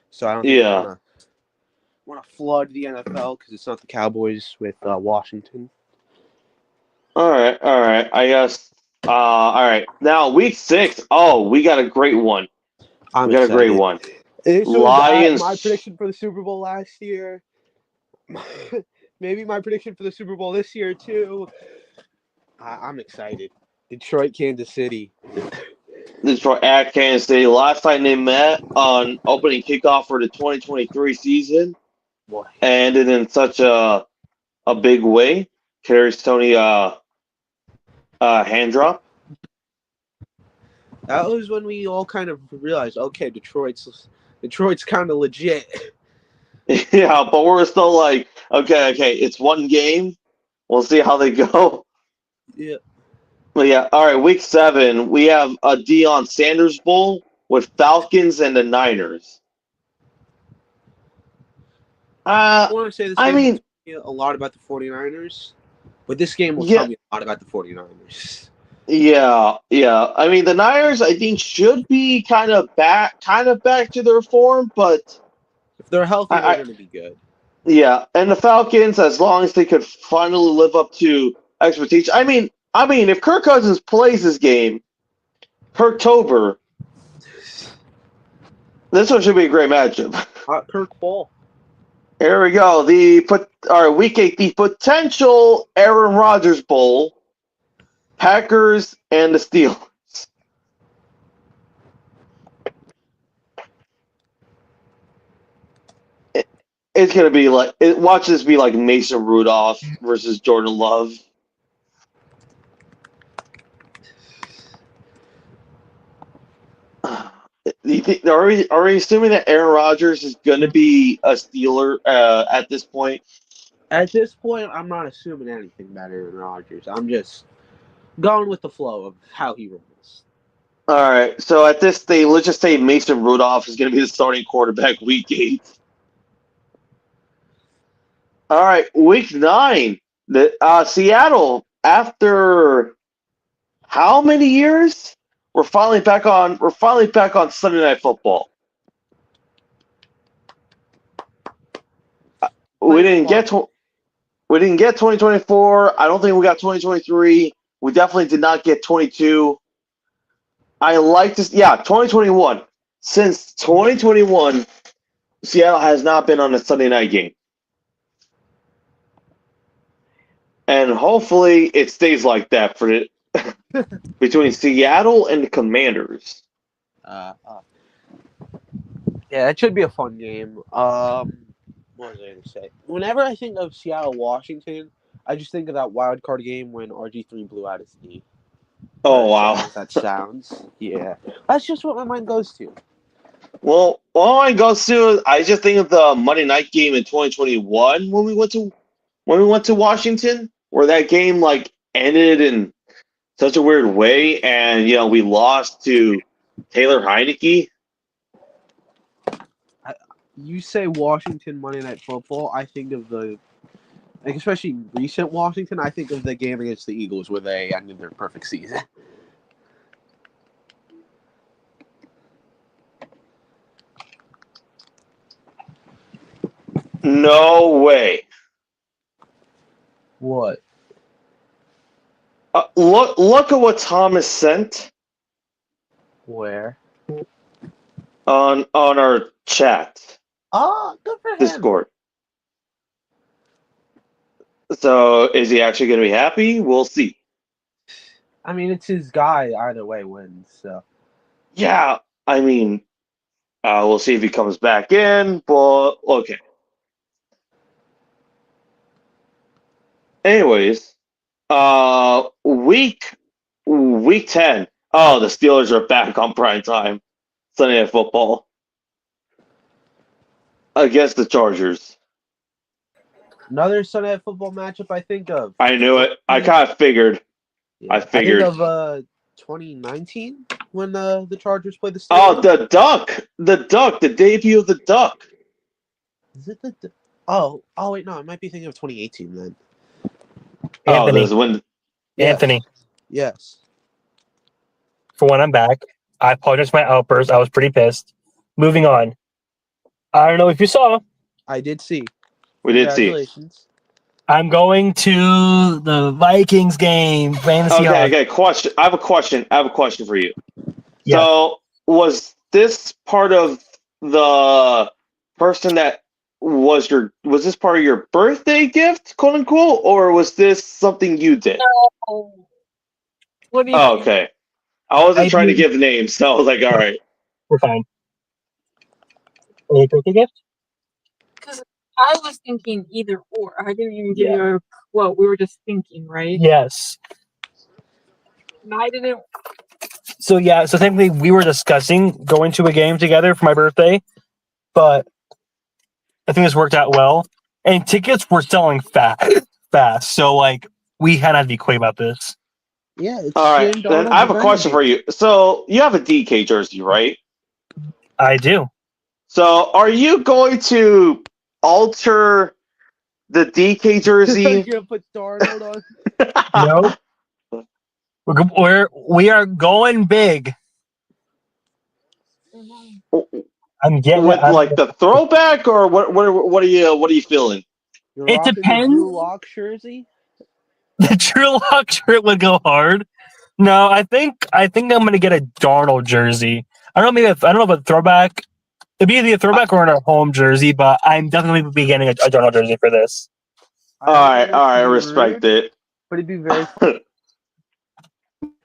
[SPEAKER 3] so I don't think
[SPEAKER 2] Yeah.
[SPEAKER 3] they're want to flood the NFL because it's not the Cowboys with Washington.
[SPEAKER 2] All right. All right. I guess. All right. Now, week 6. Oh, we got a great one.
[SPEAKER 3] I'm
[SPEAKER 2] We got a great
[SPEAKER 3] excited.
[SPEAKER 2] one.
[SPEAKER 3] This was
[SPEAKER 2] Lions.
[SPEAKER 3] my prediction for the Super Bowl last year. Maybe my prediction for the Super Bowl this year too. I'm excited. Detroit, Kansas City.
[SPEAKER 2] Detroit at Kansas City. Last time they met on opening kickoff for the 2023 season
[SPEAKER 3] Boy.
[SPEAKER 2] ended in such a big way. Carries Tony hand drop.
[SPEAKER 3] That was when we all kind of realized, okay, Detroit's kind of legit.
[SPEAKER 2] Yeah, but we're still like, okay, it's one game. We'll see how they go.
[SPEAKER 3] Yeah.
[SPEAKER 2] But yeah, all right. Week 7, we have a Deion Sanders Bowl with Falcons and the Niners.
[SPEAKER 3] I want to say this
[SPEAKER 2] I
[SPEAKER 3] game
[SPEAKER 2] mean,
[SPEAKER 3] will tell you a lot about the 49ers, but this game will
[SPEAKER 2] Yeah.
[SPEAKER 3] tell me a lot about the 49ers.
[SPEAKER 2] yeah. I mean, the Niners, I think, should be kind of back to their form, but
[SPEAKER 3] If they're healthy,
[SPEAKER 2] I-
[SPEAKER 3] they're going to be good.
[SPEAKER 2] yeah. And the Falcons, as long as they could finally live up to expectations. I mean, if Kirk Cousins plays this game, Kirktober, this one should be a great matchup.
[SPEAKER 3] Hot Kirk Ball.
[SPEAKER 2] Here we go. Week 8, the potential Aaron Rodgers Bowl, Packers and the Steelers. It's gonna be like watch this be like Mason Rudolph versus Jordan Love. Are we assuming that Aaron Rodgers is going to be a Steeler at this point?
[SPEAKER 3] At this point, I'm not assuming anything about Aaron Rodgers. I'm just going with the flow of how he rolls.
[SPEAKER 2] All right. So at this stage, let's just say Mason Rudolph is going to be the starting quarterback week 8. All right, week 9, the Seattle. After how many years? We're finally back on Sunday Night Football. We didn't get 2024. I don't think we got 2023. We definitely did not get 22. I like this. Yeah, 2021. Since 2021, Seattle has not been on a Sunday night game. And hopefully it stays like that for the between Seattle and the Commanders.
[SPEAKER 3] Yeah, it should be a fun game. What was I going to say? Whenever I think of Seattle, Washington, I just think of that wild card game when RG3 blew out his knee.
[SPEAKER 2] Oh, wow.
[SPEAKER 3] As that sounds. Yeah. That's just what my mind goes to.
[SPEAKER 2] Well, all I go to, I just think of the Monday night game in 2021 when we went to Washington, where that game like ended in such a weird way, and we lost to Taylor Heineke.
[SPEAKER 3] You say Washington Monday Night Football, I think of especially recent Washington, I think of the game against the Eagles where they ended their perfect season.
[SPEAKER 2] No way.
[SPEAKER 3] What?
[SPEAKER 2] Look at what Thomas sent
[SPEAKER 3] Where?
[SPEAKER 2] on our chat.
[SPEAKER 3] Oh, good for him.
[SPEAKER 2] Discord. So is he actually going to be happy? We'll see.
[SPEAKER 3] I mean, it's his guy. Either way wins. So.
[SPEAKER 2] Yeah, I mean, we'll see if he comes back in. But okay. Anyways, week 10. Oh, the Steelers are back on prime time. Sunday Night Football against the Chargers.
[SPEAKER 3] Another Sunday Night Football matchup I think of.
[SPEAKER 2] I knew it. I kind of figured.
[SPEAKER 3] Yeah.
[SPEAKER 2] I figured.
[SPEAKER 3] I think of 2019 when the Chargers played the Steelers.
[SPEAKER 2] Oh, the Duck, the debut of the Duck.
[SPEAKER 3] Is it the? Oh wait, no, I might be thinking of 2018 then.
[SPEAKER 1] Anthony.
[SPEAKER 2] There's when.
[SPEAKER 1] Anthony.
[SPEAKER 3] Yes.
[SPEAKER 1] For when I'm back, I apologize for my outburst. I was pretty pissed. Moving on. I don't know if you saw.
[SPEAKER 3] I did see.
[SPEAKER 2] We did see.
[SPEAKER 3] Congratulations.
[SPEAKER 1] I'm going to the Vikings game. Fantasy.
[SPEAKER 2] Okay. Question. I have a question for you.
[SPEAKER 1] Yeah.
[SPEAKER 2] So, was this part of the person that was this part of your birthday gift, quote unquote, or was this something you did?
[SPEAKER 4] What do you
[SPEAKER 2] Oh,
[SPEAKER 4] think?
[SPEAKER 2] okay. I wasn't
[SPEAKER 1] I
[SPEAKER 2] trying to
[SPEAKER 1] do-
[SPEAKER 2] give names, so I was like, all right.
[SPEAKER 1] We're fine. Any birthday gift?
[SPEAKER 4] Because I was thinking either or. I didn't even give
[SPEAKER 1] Yeah.
[SPEAKER 4] you a quote. We were just thinking, right?
[SPEAKER 1] Yes.
[SPEAKER 4] And I didn't.
[SPEAKER 1] So yeah, so technically we were discussing going to a game together for my birthday, but I think this worked out well. And tickets were selling fast. So like we had to be quick about this.
[SPEAKER 3] Yeah, it's
[SPEAKER 2] All right.
[SPEAKER 3] Sam
[SPEAKER 2] Then
[SPEAKER 3] Darnold's
[SPEAKER 2] I have a
[SPEAKER 3] revenge
[SPEAKER 2] question for
[SPEAKER 3] game.
[SPEAKER 2] you. So you have a DK jersey, right?
[SPEAKER 1] I do.
[SPEAKER 2] So are you going to alter the DK jersey?
[SPEAKER 3] You're gonna put Darnold on.
[SPEAKER 1] Nope. We are going big. I'm getting
[SPEAKER 2] With like the throwback, or what are you feeling?
[SPEAKER 3] You're
[SPEAKER 1] It
[SPEAKER 3] rocking the
[SPEAKER 1] depends.
[SPEAKER 3] Drew Lock jersey.
[SPEAKER 1] the True Lock shirt would go hard. No, I think I'm gonna get a Darnold jersey. I don't know, I don't know if a throwback. It'd be either a throwback or in a home jersey, but I'm definitely be getting a Darnold jersey for this.
[SPEAKER 2] All right, I respect it.
[SPEAKER 3] But it'd be very fun.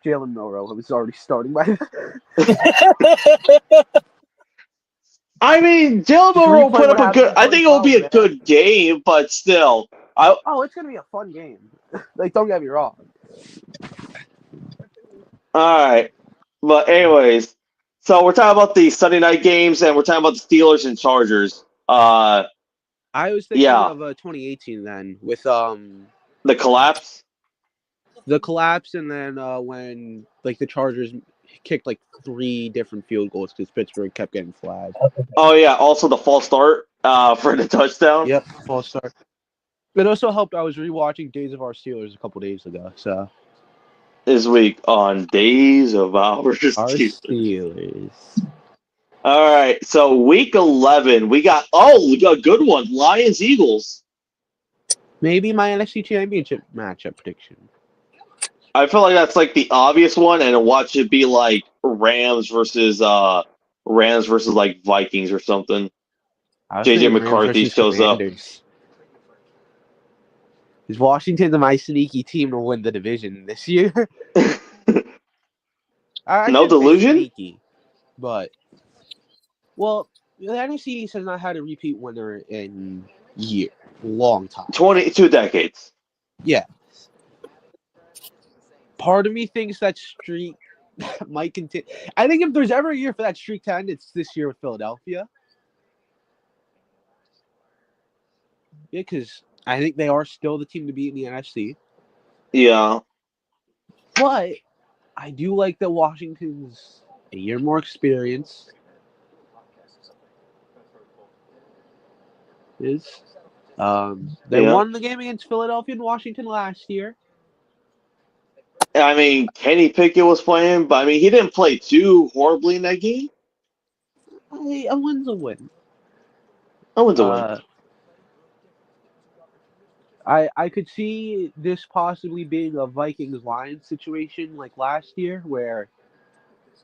[SPEAKER 3] Jalen Milroe was already starting by then.
[SPEAKER 2] I mean, Jalen
[SPEAKER 3] Just
[SPEAKER 2] Milroe
[SPEAKER 3] replay
[SPEAKER 2] put
[SPEAKER 3] what
[SPEAKER 2] up a good.
[SPEAKER 3] happened
[SPEAKER 2] I
[SPEAKER 3] in
[SPEAKER 2] think it will be a
[SPEAKER 3] 2012,
[SPEAKER 2] good game, but still,
[SPEAKER 3] Oh, it's gonna be a fun game. Like, don't get me wrong.
[SPEAKER 2] all right. But anyways, so we're talking about the Sunday night games, and we're talking about the Steelers and Chargers.
[SPEAKER 3] I was thinking
[SPEAKER 2] Yeah.
[SPEAKER 3] of 2018 then, with
[SPEAKER 2] The collapse.
[SPEAKER 3] the collapse, and then when like the Chargers kicked like 3 different field goals because Pittsburgh kept getting flagged.
[SPEAKER 2] Oh yeah, also the false start for the touchdown.
[SPEAKER 3] Yep, false start. It also helped. I was rewatching Days of Our Steelers a couple days ago, so
[SPEAKER 2] This week on Days of Our
[SPEAKER 3] our
[SPEAKER 2] Steelers.
[SPEAKER 3] Steelers.
[SPEAKER 2] All right, so week 11, we got a good one: Lions Eagles.
[SPEAKER 3] Maybe my NFC Championship matchup prediction.
[SPEAKER 2] I feel like that's like the obvious one, and watch it be like Rams versus like Vikings or something.
[SPEAKER 3] I was
[SPEAKER 2] JJ
[SPEAKER 3] thinking Rams
[SPEAKER 2] McCarthy
[SPEAKER 3] versus
[SPEAKER 2] shows up.
[SPEAKER 3] Commanders. Is Washington my sneaky team to win the division this year? I
[SPEAKER 2] No
[SPEAKER 3] shouldn't say
[SPEAKER 2] delusion?
[SPEAKER 3] sneaky, but well, the NFC East has not had a repeat winner in long time.
[SPEAKER 2] 22 decades.
[SPEAKER 3] Yeah. Part of me thinks that streak might continue. I think if there's ever a year for that streak to end, it's this year with Philadelphia. Yeah, because I think they are still the team to beat in the NFC.
[SPEAKER 2] Yeah.
[SPEAKER 3] But I do like that Washington's a year more experience. They won the game against Philadelphia and Washington last year.
[SPEAKER 2] I mean, Kenny Pickett was playing, but I mean, he didn't play too horribly in that game.
[SPEAKER 3] A win's a win.
[SPEAKER 2] A win's a win.
[SPEAKER 3] I could see this possibly being a Vikings-Lions situation like last year, where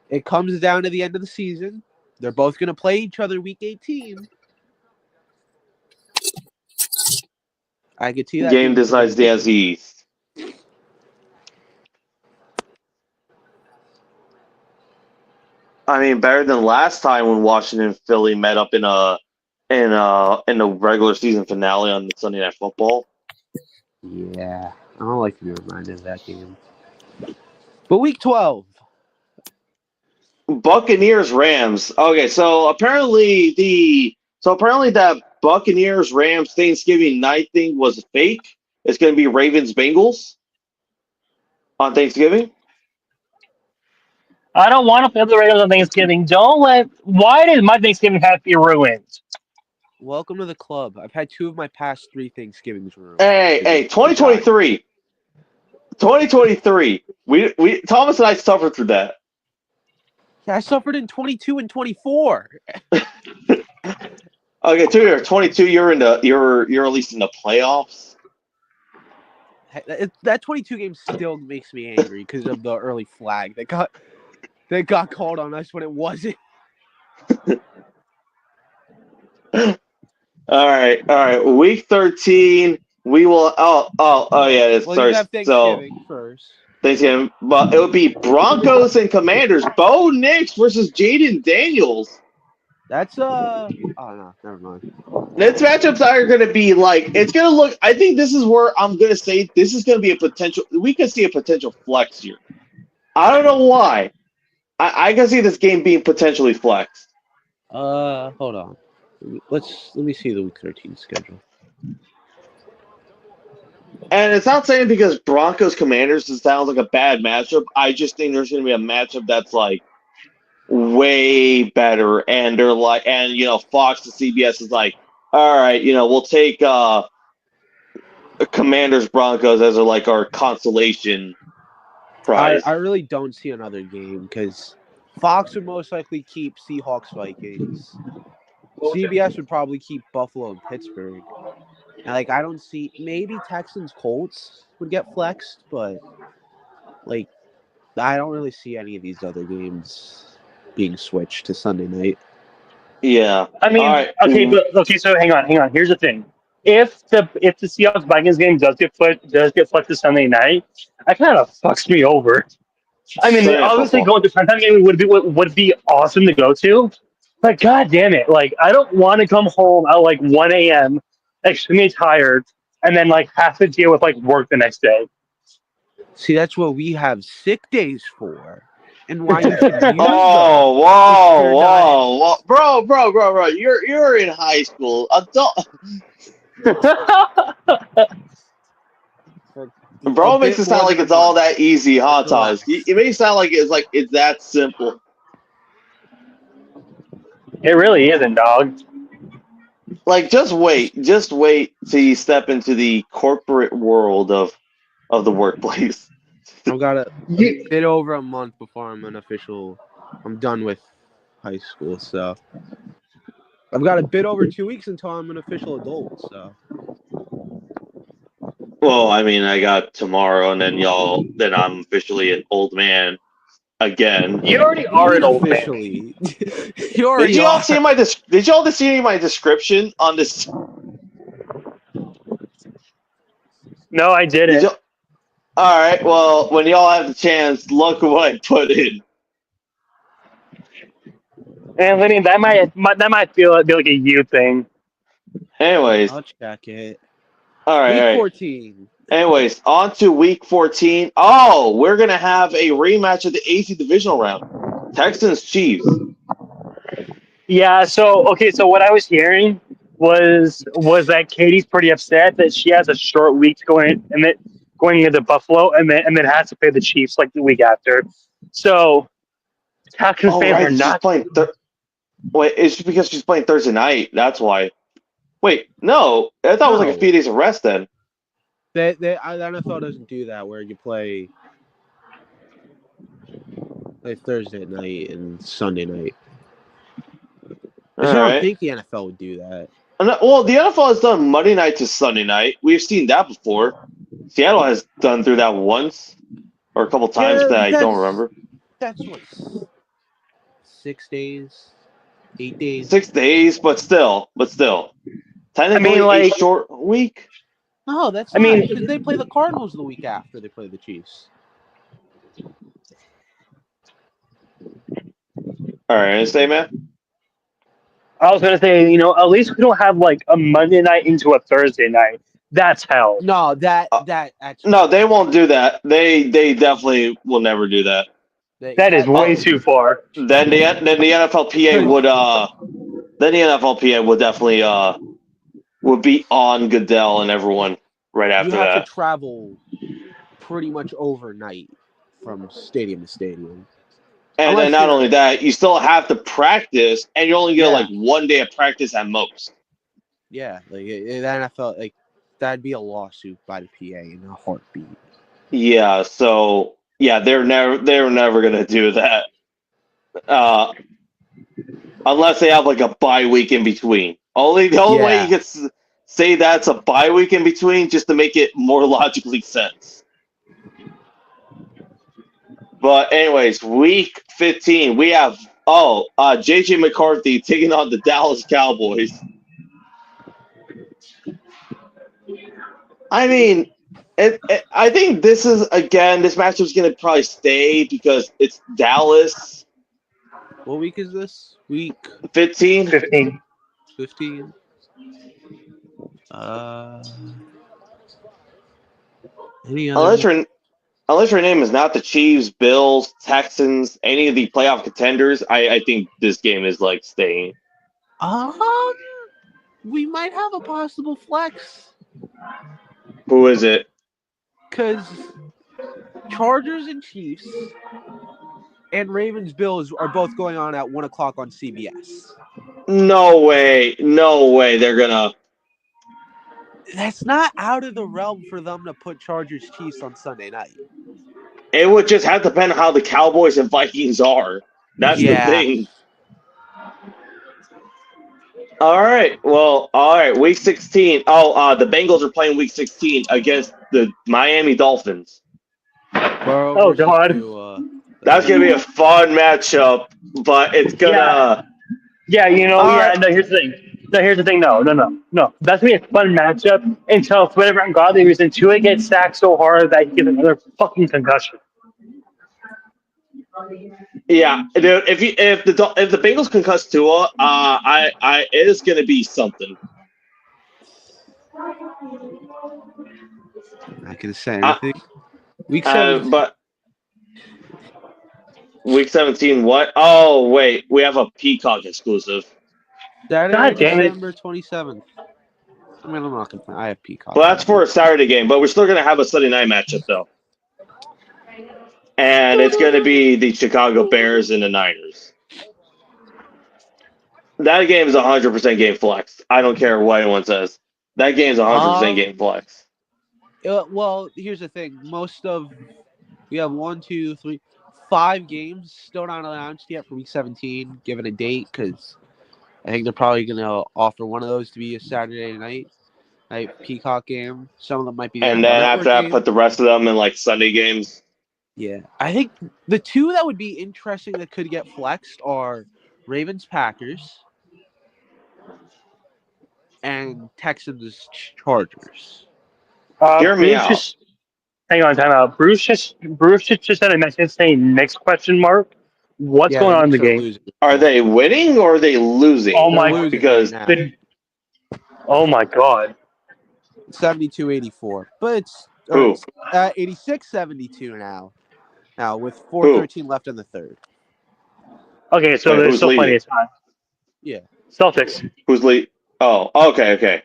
[SPEAKER 3] it comes down to the end of the season. They're both going to play each other week 18. I could see that
[SPEAKER 2] Game
[SPEAKER 3] being a
[SPEAKER 2] decides the
[SPEAKER 3] big
[SPEAKER 2] NFC East. I mean, better than last time when Washington and Philly met up in a regular season finale on Sunday Night Football.
[SPEAKER 3] Yeah, I don't like to be reminded of that game. But week 12.
[SPEAKER 2] Buccaneers Rams. Okay, so apparently that Buccaneers Rams Thanksgiving night thing was fake. It's going to be Ravens Bengals on Thanksgiving.
[SPEAKER 1] I don't want to play the Raiders on Thanksgiving. Why did my Thanksgiving have to be ruined?
[SPEAKER 3] Welcome to the club. I've had 2 of my past 3 Thanksgivings ruined.
[SPEAKER 2] Hey, 2023. 2023. We Thomas and I suffered through that.
[SPEAKER 3] Yeah, I suffered in 22 and 24.
[SPEAKER 2] Okay, 22. You're at least in the playoffs.
[SPEAKER 3] That 22 game still makes me angry because of the early flag that got called on us when it wasn't.
[SPEAKER 2] All right. Week 13. We will. Oh yeah. It's
[SPEAKER 3] Well, you have
[SPEAKER 2] Thursday. So
[SPEAKER 3] Thanksgiving first.
[SPEAKER 2] Thanksgiving, but it would be Broncos and Commanders. Bo Nix versus Jaden Daniels.
[SPEAKER 3] That's oh no, never mind.
[SPEAKER 2] This matchups are going to be like it's going to look. I think this is where I'm going to say this is going to be a potential. We could see a potential flex here. I don't know why. I can see this game being potentially flexed.
[SPEAKER 3] Hold on. Let me see the week 13 schedule.
[SPEAKER 2] And it's not saying because Broncos Commanders sounds like a bad matchup. I just think there's going to be a matchup that's like way better, and they're like, and Fox and CBS is like, all right, we'll take Commanders Broncos as like our consolation prize.
[SPEAKER 3] I really don't see another game because Fox would most likely keep Seahawks Vikings. CBS would probably keep Buffalo and Pittsburgh. And like I don't see maybe Texans Colts would get flexed, but like I don't really see any of these other games being switched to Sunday night.
[SPEAKER 2] Yeah.
[SPEAKER 1] I mean,
[SPEAKER 2] All right.
[SPEAKER 1] okay. So hang on. Here's the thing: if the Seahawks Vikings game does get flexed to Sunday night, that kind of fucks me over. I mean, obviously going to primetime game would be awesome to go to, but god damn it, like I don't want to come home at like 1 a.m. extremely tired and then like have to deal with like work the next day.
[SPEAKER 3] See, that's what we have sick days for. And why you should use them.
[SPEAKER 2] Whoa, bro! You're in high school, adult. Bro makes it sound like it's all that easy, hot sauce. It makes it sound like it's that simple.
[SPEAKER 1] It really isn't, dog.
[SPEAKER 2] Like, just wait till you step into the corporate world of the workplace.
[SPEAKER 3] I've got a bit over a month before I'm done with high school, so I've got a bit over 2 weeks until I'm an official adult, so.
[SPEAKER 2] Well, I mean, I got tomorrow, and then I'm officially an old man again.
[SPEAKER 1] You already are an old man.
[SPEAKER 3] Officially. You already
[SPEAKER 2] Did you all
[SPEAKER 3] are.
[SPEAKER 2] see my description on this?
[SPEAKER 1] No, I didn't.
[SPEAKER 2] All right. Well, when y'all have the chance, look what I put in.
[SPEAKER 1] And Lenny, that might be like a you thing.
[SPEAKER 2] Anyways,
[SPEAKER 3] I'll check it.
[SPEAKER 2] all right.
[SPEAKER 3] Week 14.
[SPEAKER 2] Anyways, on to week 14. Oh, we're gonna have a rematch of the AC divisional round. Texans Chiefs.
[SPEAKER 1] Yeah. So what I was hearing was that Katie's pretty upset that she has a short week going into Buffalo and then has to play the Chiefs like the week after. So Texans fans are not
[SPEAKER 2] playing. Wait, it's because she's playing Thursday night. That's why. Wait, no, I thought it was like a few days of rest then.
[SPEAKER 3] The NFL doesn't do that where you play like Thursday night and Sunday night. I don't think the NFL would do that.
[SPEAKER 2] Well, the NFL has done Monday night to Sunday night. We've seen that before. Seattle has done through that once or a couple times that I don't remember.
[SPEAKER 3] That's what 6 days, 8 days.
[SPEAKER 2] 6 days, but still. Technically, a short week.
[SPEAKER 3] No, that's not. Because they play the Cardinals the week after they play the Chiefs.
[SPEAKER 2] All right, stay, man.
[SPEAKER 1] I was gonna say, at least we don't have like a Monday night into a Thursday night. That's hell.
[SPEAKER 3] No, that's
[SPEAKER 2] no, they won't do that. They definitely will never do that.
[SPEAKER 1] That is way too far.
[SPEAKER 2] Then the NFLPA would definitely would be on Goodell and everyone right after that.
[SPEAKER 3] You have to travel pretty much overnight from stadium to stadium.
[SPEAKER 2] And then not only that, you still have to practice, and you only get like 1 day of practice at most.
[SPEAKER 3] Yeah, like the NFL, like that'd be a lawsuit by the PA in a heartbeat.
[SPEAKER 2] Yeah, so they're never gonna do that, unless they have like a bye week in between. The only way you could say that's a bye week in between, just to make it more logically sense. But anyways, week 15, we have JJ McCarthy taking on the Dallas Cowboys. I mean, I think this matchup's going to probably stay because it's Dallas
[SPEAKER 3] What week is this? Week
[SPEAKER 2] 15.
[SPEAKER 1] 15.
[SPEAKER 3] 15. Any
[SPEAKER 2] Unless
[SPEAKER 3] other?
[SPEAKER 2] your name is not the Chiefs, Bills, Texans, any of the playoff contenders, I think this game is like staying.
[SPEAKER 3] We might have a possible flex
[SPEAKER 2] Who is it?
[SPEAKER 3] because Chargers and Chiefs and Ravens Bills are both going on at 1:00 on CBS.
[SPEAKER 2] No way. They're gonna.
[SPEAKER 3] That's not out of the realm for them to put Chargers Chiefs on Sunday night.
[SPEAKER 2] It would just have to depend on how the Cowboys and Vikings are. That's the thing. All right. Well, Week 16. The Bengals are playing Week 16 against the Miami Dolphins.
[SPEAKER 1] Oh, God.
[SPEAKER 2] That's gonna be a fun matchup, but it's gonna.
[SPEAKER 1] Yeah, no, here's the thing. No. That's going to be a fun matchup until, for whatever ungodly reason, Tua gets sacked so hard that he gets another fucking concussion.
[SPEAKER 2] Yeah, dude. If the Bengals concuss Tua, it is going to be something.
[SPEAKER 3] Not gonna say anything. Week 17.
[SPEAKER 2] But Week 17, what? Oh wait, we have a Peacock exclusive.
[SPEAKER 3] Saturday,
[SPEAKER 1] God damn it.
[SPEAKER 3] December 27th. I mean, I'm not complaining. I have Peacock.
[SPEAKER 2] Well, that's for a Saturday game, but we're still going to have a Sunday night matchup though, and it's going to be the Chicago Bears and the Niners. That game is 100% game flex. I don't care what anyone says. That game's 100% game flex.
[SPEAKER 3] Well, here's the thing. We have 1, 2, 3, 5 games still not announced yet for Week 17, given a date, because I think they're probably going to offer one of those to be a Saturday night Peacock game. Some of them might be.
[SPEAKER 2] And then after that, put the rest of them in like Sunday games.
[SPEAKER 3] Yeah. I think the two that would be interesting that could get flexed are Ravens-Packers and Texans-Chargers.
[SPEAKER 2] Hear me out.
[SPEAKER 1] Hang on, time out. Bruce just had a message saying next question mark. What's going on in the game?
[SPEAKER 3] Losing.
[SPEAKER 2] Are they winning or are they losing?
[SPEAKER 1] Oh my!
[SPEAKER 3] Losing
[SPEAKER 2] because
[SPEAKER 3] right
[SPEAKER 1] oh my God!
[SPEAKER 3] 72-84, but it's 86-72 now. Now with 4:13 left in the third.
[SPEAKER 1] Okay, so there's still plenty of time.
[SPEAKER 3] Yeah.
[SPEAKER 1] Celtics.
[SPEAKER 2] Who's lead? Oh, okay.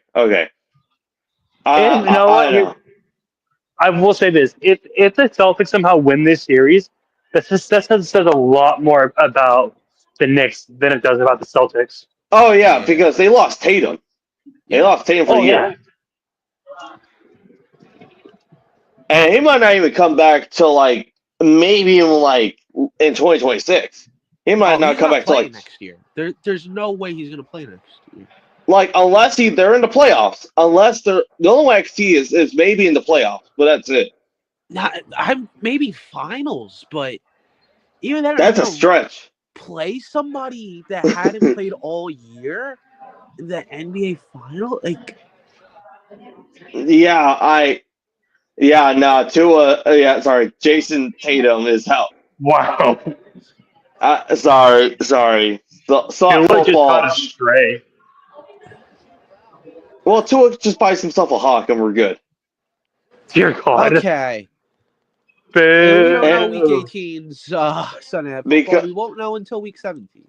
[SPEAKER 1] I will say this: if the Celtics somehow win this series, that says a lot more about the Knicks than it does about the Celtics.
[SPEAKER 2] Oh yeah, because they lost Tatum. They lost Tatum for the year. And he might not even come back till maybe in 2026. He might not come back till
[SPEAKER 3] next year. There's no way he's gonna play next year.
[SPEAKER 2] Unless they're in the playoffs. Unless the only way I can see is maybe in the playoffs, but that's it.
[SPEAKER 3] I'm maybe finals, but even then,
[SPEAKER 2] that's a stretch.
[SPEAKER 3] Play somebody that hadn't played all year in the NBA final,
[SPEAKER 2] Jason Tatum is out.
[SPEAKER 1] Wow.
[SPEAKER 2] Sorry. Football.
[SPEAKER 1] Stray.
[SPEAKER 2] Well, Tua just buys himself a hawk and we're good.
[SPEAKER 1] Dear God.
[SPEAKER 3] Okay. We don't know Week 18's Sunday football. We won't know until Week 17.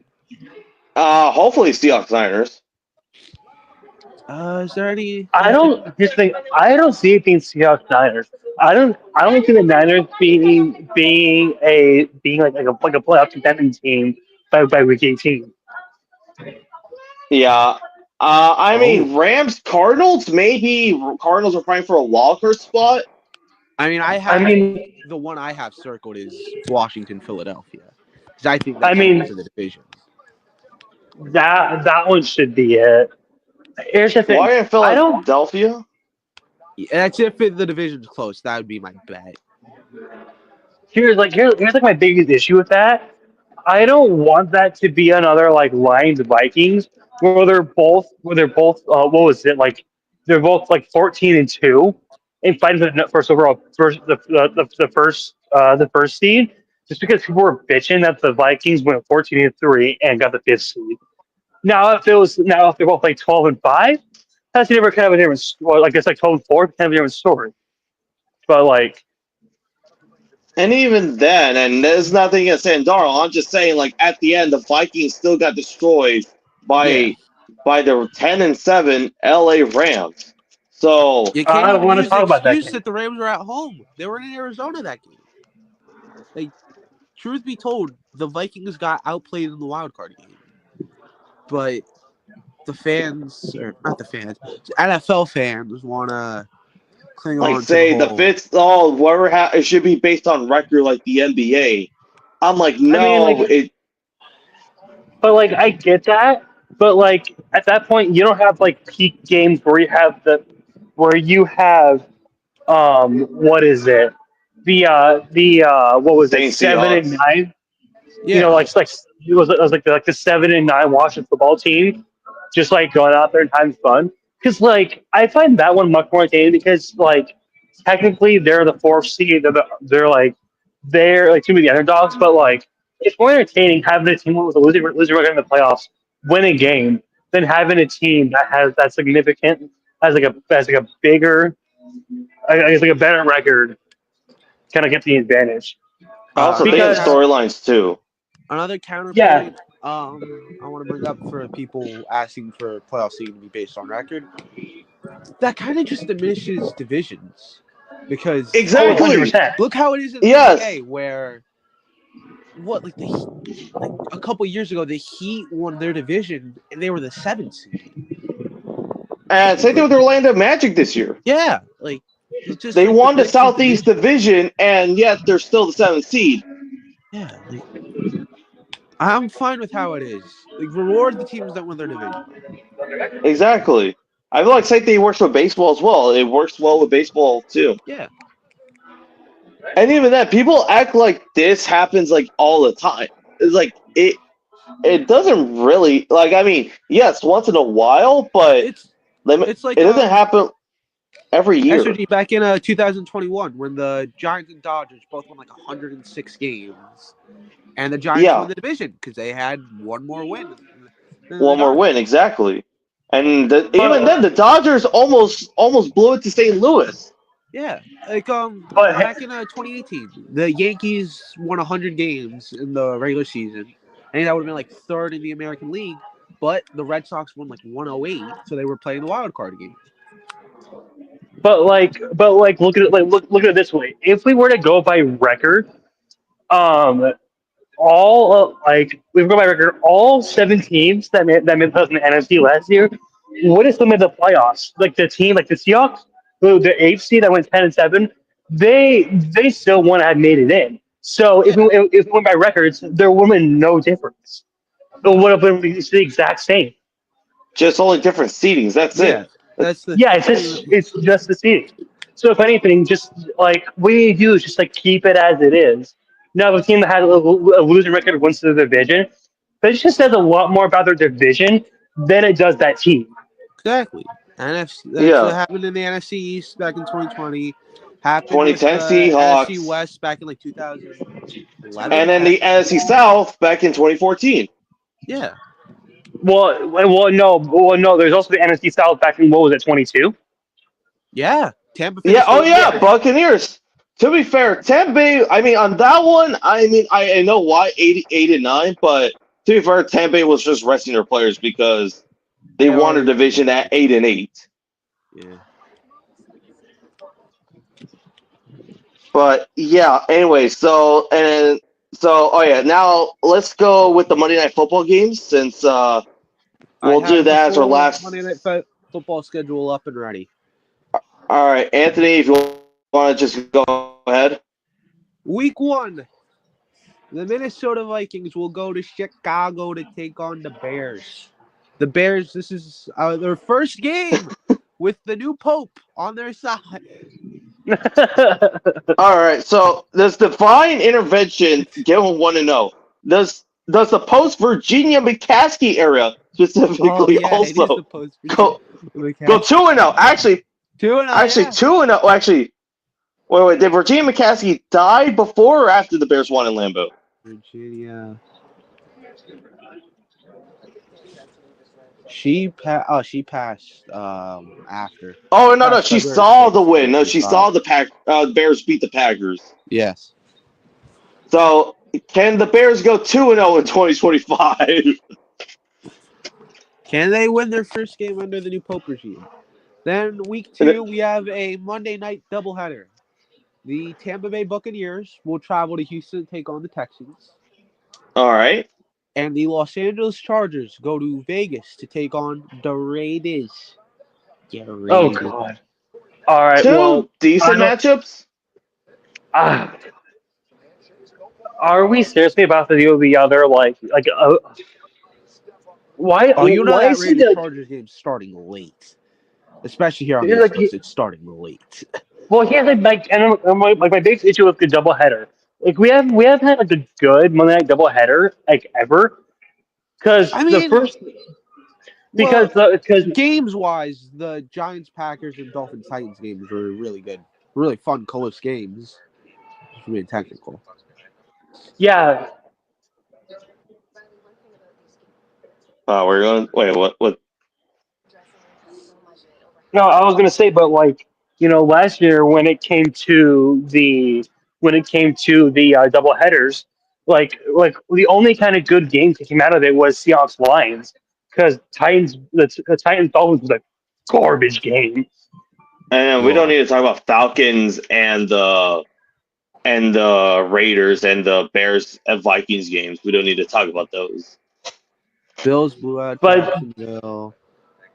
[SPEAKER 2] Hopefully Seahawks Niners.
[SPEAKER 3] Is there any?
[SPEAKER 1] I don't see it being Seahawks Niners. I don't see the Niners being a playoff contending team by Week 18.
[SPEAKER 2] Yeah. I mean, Rams, Cardinals, maybe Cardinals are playing for a wildcard spot.
[SPEAKER 3] The one I have circled is Washington, Philadelphia. Because I think that's into the division.
[SPEAKER 1] That one should be it. Here's the thing.
[SPEAKER 2] Why in Philadelphia?
[SPEAKER 3] That's if the division's close. That would be my bet.
[SPEAKER 1] Here's my biggest issue with that. I don't want that to be another Lions Vikings where they're both what was it they're both 14-2
[SPEAKER 5] and fighting for the first overall the first seed, just because people were bitching that the Vikings went 14-3 and got the fifth seed. Now if they both played 12-5, that's never kind of a different story. Like it's like 12-4, kind of a different story. But like,
[SPEAKER 2] And even then, and there's nothing against Sandaro. I'm just saying, like at the end, the Vikings still got destroyed by
[SPEAKER 3] Yeah.
[SPEAKER 2] the 10-7 LA Rams. So
[SPEAKER 3] You
[SPEAKER 5] I
[SPEAKER 3] can't
[SPEAKER 5] don't
[SPEAKER 3] even
[SPEAKER 5] wanna
[SPEAKER 3] use
[SPEAKER 5] talk
[SPEAKER 3] the
[SPEAKER 5] about that
[SPEAKER 3] excuse
[SPEAKER 5] game.
[SPEAKER 3] that the Rams were at home. They were in Arizona that game. Like, truth be told, the Vikings got outplayed in the wild card game. But the fans, or not the fans, NFL fans want to cling
[SPEAKER 2] like
[SPEAKER 3] on
[SPEAKER 2] say
[SPEAKER 3] to
[SPEAKER 2] the
[SPEAKER 3] whole.
[SPEAKER 2] fits all whatever it should be based on record like the NBA. I'm like, no,
[SPEAKER 5] I mean, like, but like I get that, but like at that point you don't have like peak games where you have what is it what was it
[SPEAKER 2] Saints
[SPEAKER 5] 7-9, you know,
[SPEAKER 3] Yeah.
[SPEAKER 5] like it was like the 7-9 Washington football team just like going out there and having fun, because like I find that one much more entertaining because like technically they're the fourth seed, they're like too many underdogs, but like it's more entertaining having a team with a losing record in the playoffs win a game than having a team that has that significant has like a bigger, I guess like a better record, kind of get the advantage.
[SPEAKER 2] I also think
[SPEAKER 5] Because-
[SPEAKER 2] the storylines too.
[SPEAKER 3] Another counterpoint
[SPEAKER 5] Yeah.
[SPEAKER 3] I want to bring up for people asking for playoff seed to be based on record. That kind of just diminishes divisions because
[SPEAKER 2] Exactly.
[SPEAKER 5] 100%.
[SPEAKER 3] look how it is in the
[SPEAKER 2] Yes.
[SPEAKER 3] NBA where like a couple years ago the Heat won their division and they were the 7th seed.
[SPEAKER 2] And same thing with the Orlando Magic this year.
[SPEAKER 3] Yeah, like it's just
[SPEAKER 2] They
[SPEAKER 3] like,
[SPEAKER 2] won the
[SPEAKER 3] diminishes
[SPEAKER 2] Southeast Division, and yet they're still the 7th seed.
[SPEAKER 3] Yeah, like, I'm fine with how it is. Like reward the teams that win their division.
[SPEAKER 2] Exactly. I feel like same thing works with baseball as well. It works well with baseball too.
[SPEAKER 3] Yeah.
[SPEAKER 2] And even then, people act like this happens like all the time. It's like it doesn't really like. I mean, yes, once in a while, but
[SPEAKER 3] It's
[SPEAKER 2] it
[SPEAKER 3] like
[SPEAKER 2] doesn't happen every year.
[SPEAKER 3] SRG back in 2021 when the Giants and Dodgers both won like 106 games, and the Giants
[SPEAKER 2] Yeah.
[SPEAKER 3] won the division because they had one more win. than the
[SPEAKER 2] One more
[SPEAKER 3] Dodgers.
[SPEAKER 2] win, exactly. And even then, the Dodgers almost blew it to St. Louis.
[SPEAKER 3] Yeah, like
[SPEAKER 5] But-
[SPEAKER 3] back in 2018, the Yankees won 100 games in the regular season. I think that would have been like third in the American League, but the Red Sox won like 108, so they were playing the wild card game.
[SPEAKER 5] But look at it look at it this way. If we were to go by record, all 7 teams that made the NFC last year would have still made the playoffs. Like the team, like the Seahawks, the AFC that went 10-7, they still want to have made it in. So if we went by records, there would have been no difference. It would have been the exact same.
[SPEAKER 2] Just only different seedings. That's
[SPEAKER 3] Yeah,
[SPEAKER 2] it.
[SPEAKER 3] that's the
[SPEAKER 5] Yeah, it's just the seeding. So if anything, just like what you do is just like keep it as it is. Now, if a team that has a losing record wins the division, but it just says a lot more about their division than it does that team.
[SPEAKER 3] exactly. NFC. That's
[SPEAKER 2] Yeah.
[SPEAKER 3] what happened in the NFC East back in 2020. Happened
[SPEAKER 2] 2010
[SPEAKER 3] with the
[SPEAKER 2] Seahawks.
[SPEAKER 3] NFC West back in like 2011.
[SPEAKER 2] And then the NFC South back in 2014.
[SPEAKER 3] Yeah.
[SPEAKER 5] Well, no. There's also the NFC South back in what was it, 22?
[SPEAKER 3] Yeah. Tampa.
[SPEAKER 2] Yeah.
[SPEAKER 3] finished
[SPEAKER 2] Oh
[SPEAKER 3] with-
[SPEAKER 2] yeah, Buccaneers. To be fair, Tampa Bay. I mean, on that one, I mean, I know why 8-9, but to be fair, Tampa Bay was just resting their players because they
[SPEAKER 3] Yeah,
[SPEAKER 2] won their
[SPEAKER 3] right.
[SPEAKER 2] division at 8-8.
[SPEAKER 3] Yeah.
[SPEAKER 2] But yeah, anyway, oh yeah, now let's go with the Monday Night Football games since
[SPEAKER 3] I
[SPEAKER 2] we'll
[SPEAKER 3] have
[SPEAKER 2] do
[SPEAKER 3] the
[SPEAKER 2] that as our
[SPEAKER 3] full
[SPEAKER 2] last.
[SPEAKER 3] Monday Night Football schedule up and ready.
[SPEAKER 2] All right, Anthony, if you want to just go ahead.
[SPEAKER 3] Week 1. The Minnesota Vikings will go to Chicago to take on the Bears. The Bears, this is their first game with the new Pope on their side.
[SPEAKER 2] All right, so does divine intervention give them 1-0? Does the post Virginia McCaskey era specifically
[SPEAKER 3] It is
[SPEAKER 2] also
[SPEAKER 3] the post
[SPEAKER 2] go 2-0? Actually,
[SPEAKER 3] 2-0.
[SPEAKER 2] Actually,
[SPEAKER 3] yeah.
[SPEAKER 2] 2-0. Actually, wait. Did Virginia McCaskey die before or after the Bears won in Lambeau?
[SPEAKER 3] Virginia. She passed after.
[SPEAKER 2] Oh no,
[SPEAKER 3] Passed
[SPEAKER 2] she
[SPEAKER 3] February
[SPEAKER 2] saw
[SPEAKER 3] 6th,
[SPEAKER 2] the win. No, she
[SPEAKER 3] 2025.
[SPEAKER 2] saw the Bears beat the Packers.
[SPEAKER 3] Yes.
[SPEAKER 2] So can the Bears go 2-0 in 2025?
[SPEAKER 3] Can they win their first game under the new Pope regime? Then week 2, we have a Monday night doubleheader. The Tampa Bay Buccaneers will travel to Houston to take on the Texans.
[SPEAKER 2] All right.
[SPEAKER 3] And the Los Angeles Chargers go to Vegas to take on the Raiders.
[SPEAKER 5] Oh God. All right.
[SPEAKER 2] Two
[SPEAKER 5] Well,
[SPEAKER 2] decent matchups.
[SPEAKER 5] Are we seriously about to do the other why?
[SPEAKER 3] Oh, you know
[SPEAKER 5] why
[SPEAKER 3] that
[SPEAKER 5] is
[SPEAKER 3] Raiders
[SPEAKER 5] it
[SPEAKER 3] Chargers game's starting late. Especially here on the
[SPEAKER 5] It's
[SPEAKER 3] East
[SPEAKER 5] like
[SPEAKER 3] Coast, it's starting late.
[SPEAKER 5] well, here's my big issue with the doubleheader. Like we have had like a good Monday night doubleheader like ever because
[SPEAKER 3] I
[SPEAKER 5] the
[SPEAKER 3] mean,
[SPEAKER 5] first
[SPEAKER 3] well,
[SPEAKER 5] because
[SPEAKER 3] games-wise, the Giants, Packers, and Dolphins Titans games were really good, really fun, close games. It's really technical.
[SPEAKER 5] yeah.
[SPEAKER 2] We're going. Wait, what?
[SPEAKER 5] No, I was gonna say, but last year when it came to the double headers, like the only kind of good game that came out of it was Seahawks Lions because the Titans Dolphins was a garbage game.
[SPEAKER 2] And we don't need to talk about Falcons and the Raiders and the Bears and Vikings games. We don't need to talk about those.
[SPEAKER 3] Bills blew out
[SPEAKER 5] But-
[SPEAKER 3] Jacksonville.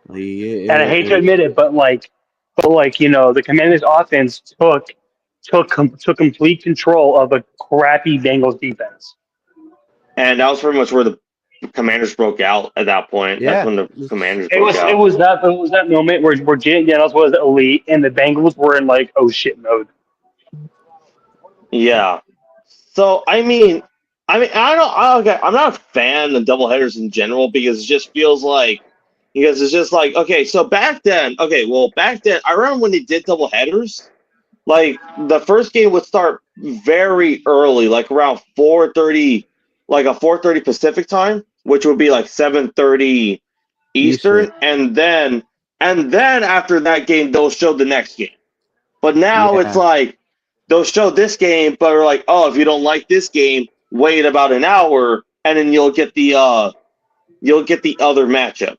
[SPEAKER 5] And I hate to admit it, but the Commanders' offense took complete control of a crappy Bengals defense.
[SPEAKER 2] And that was pretty much where the Commanders broke out at that point.
[SPEAKER 3] Yeah.
[SPEAKER 2] That's when the Commanders
[SPEAKER 5] It
[SPEAKER 2] broke
[SPEAKER 5] was
[SPEAKER 2] out.
[SPEAKER 5] it was that moment where Jaden Daniels was elite and the Bengals were in like oh shit mode.
[SPEAKER 2] Yeah. So I mean, I'm not a fan of doubleheaders in general because it just feels like okay. So back then, I remember when they did doubleheaders. Like the first game would start very early, like around 4:30, like a 4:30 Pacific time, which would be like 7:30 Eastern, and then after that game, they'll show the next game. But now it's like they'll show this game, but are like, oh, if you don't like this game, wait about an hour, and then you'll get the other matchup.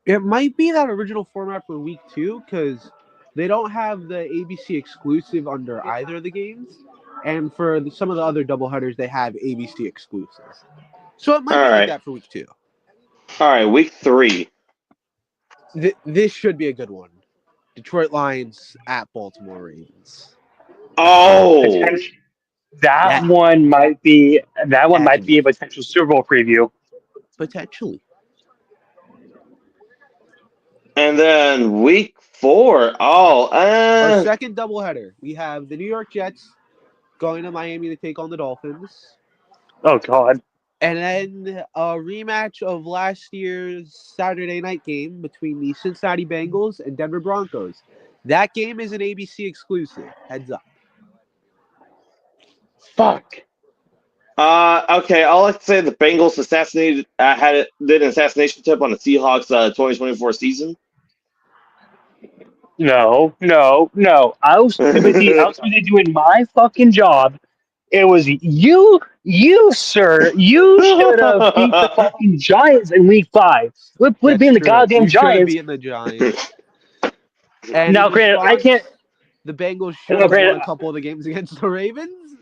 [SPEAKER 3] It might be that original format for week 2 because they don't have the ABC exclusive under either of the games, and for some of the other doubleheaders, they have ABC exclusives. So it might be like that for week 2.
[SPEAKER 2] All right, week 3.
[SPEAKER 3] This should be a good one. Detroit Lions at Baltimore Ravens.
[SPEAKER 2] Oh,
[SPEAKER 5] that one might be a potential Super Bowl preview.
[SPEAKER 3] Potentially.
[SPEAKER 2] And then week 4.
[SPEAKER 3] Our second doubleheader. We have the New York Jets going to Miami to take on the Dolphins.
[SPEAKER 5] Oh God.
[SPEAKER 3] And then a rematch of last year's Saturday night game between the Cincinnati Bengals and Denver Broncos. That game is an ABC exclusive. Heads up.
[SPEAKER 5] Fuck.
[SPEAKER 2] Okay, I'll like to say the Bengals did an assassination tip on the Seahawks 2024 season.
[SPEAKER 5] No. I was too busy doing my fucking job. It was you, sir. You should have beat the fucking Giants in week 5. Would have been the goddamn Giants.
[SPEAKER 3] Beating the Giants. And
[SPEAKER 5] Now, granted, I can't.
[SPEAKER 3] The Bengals should have won a couple of the games against the Ravens.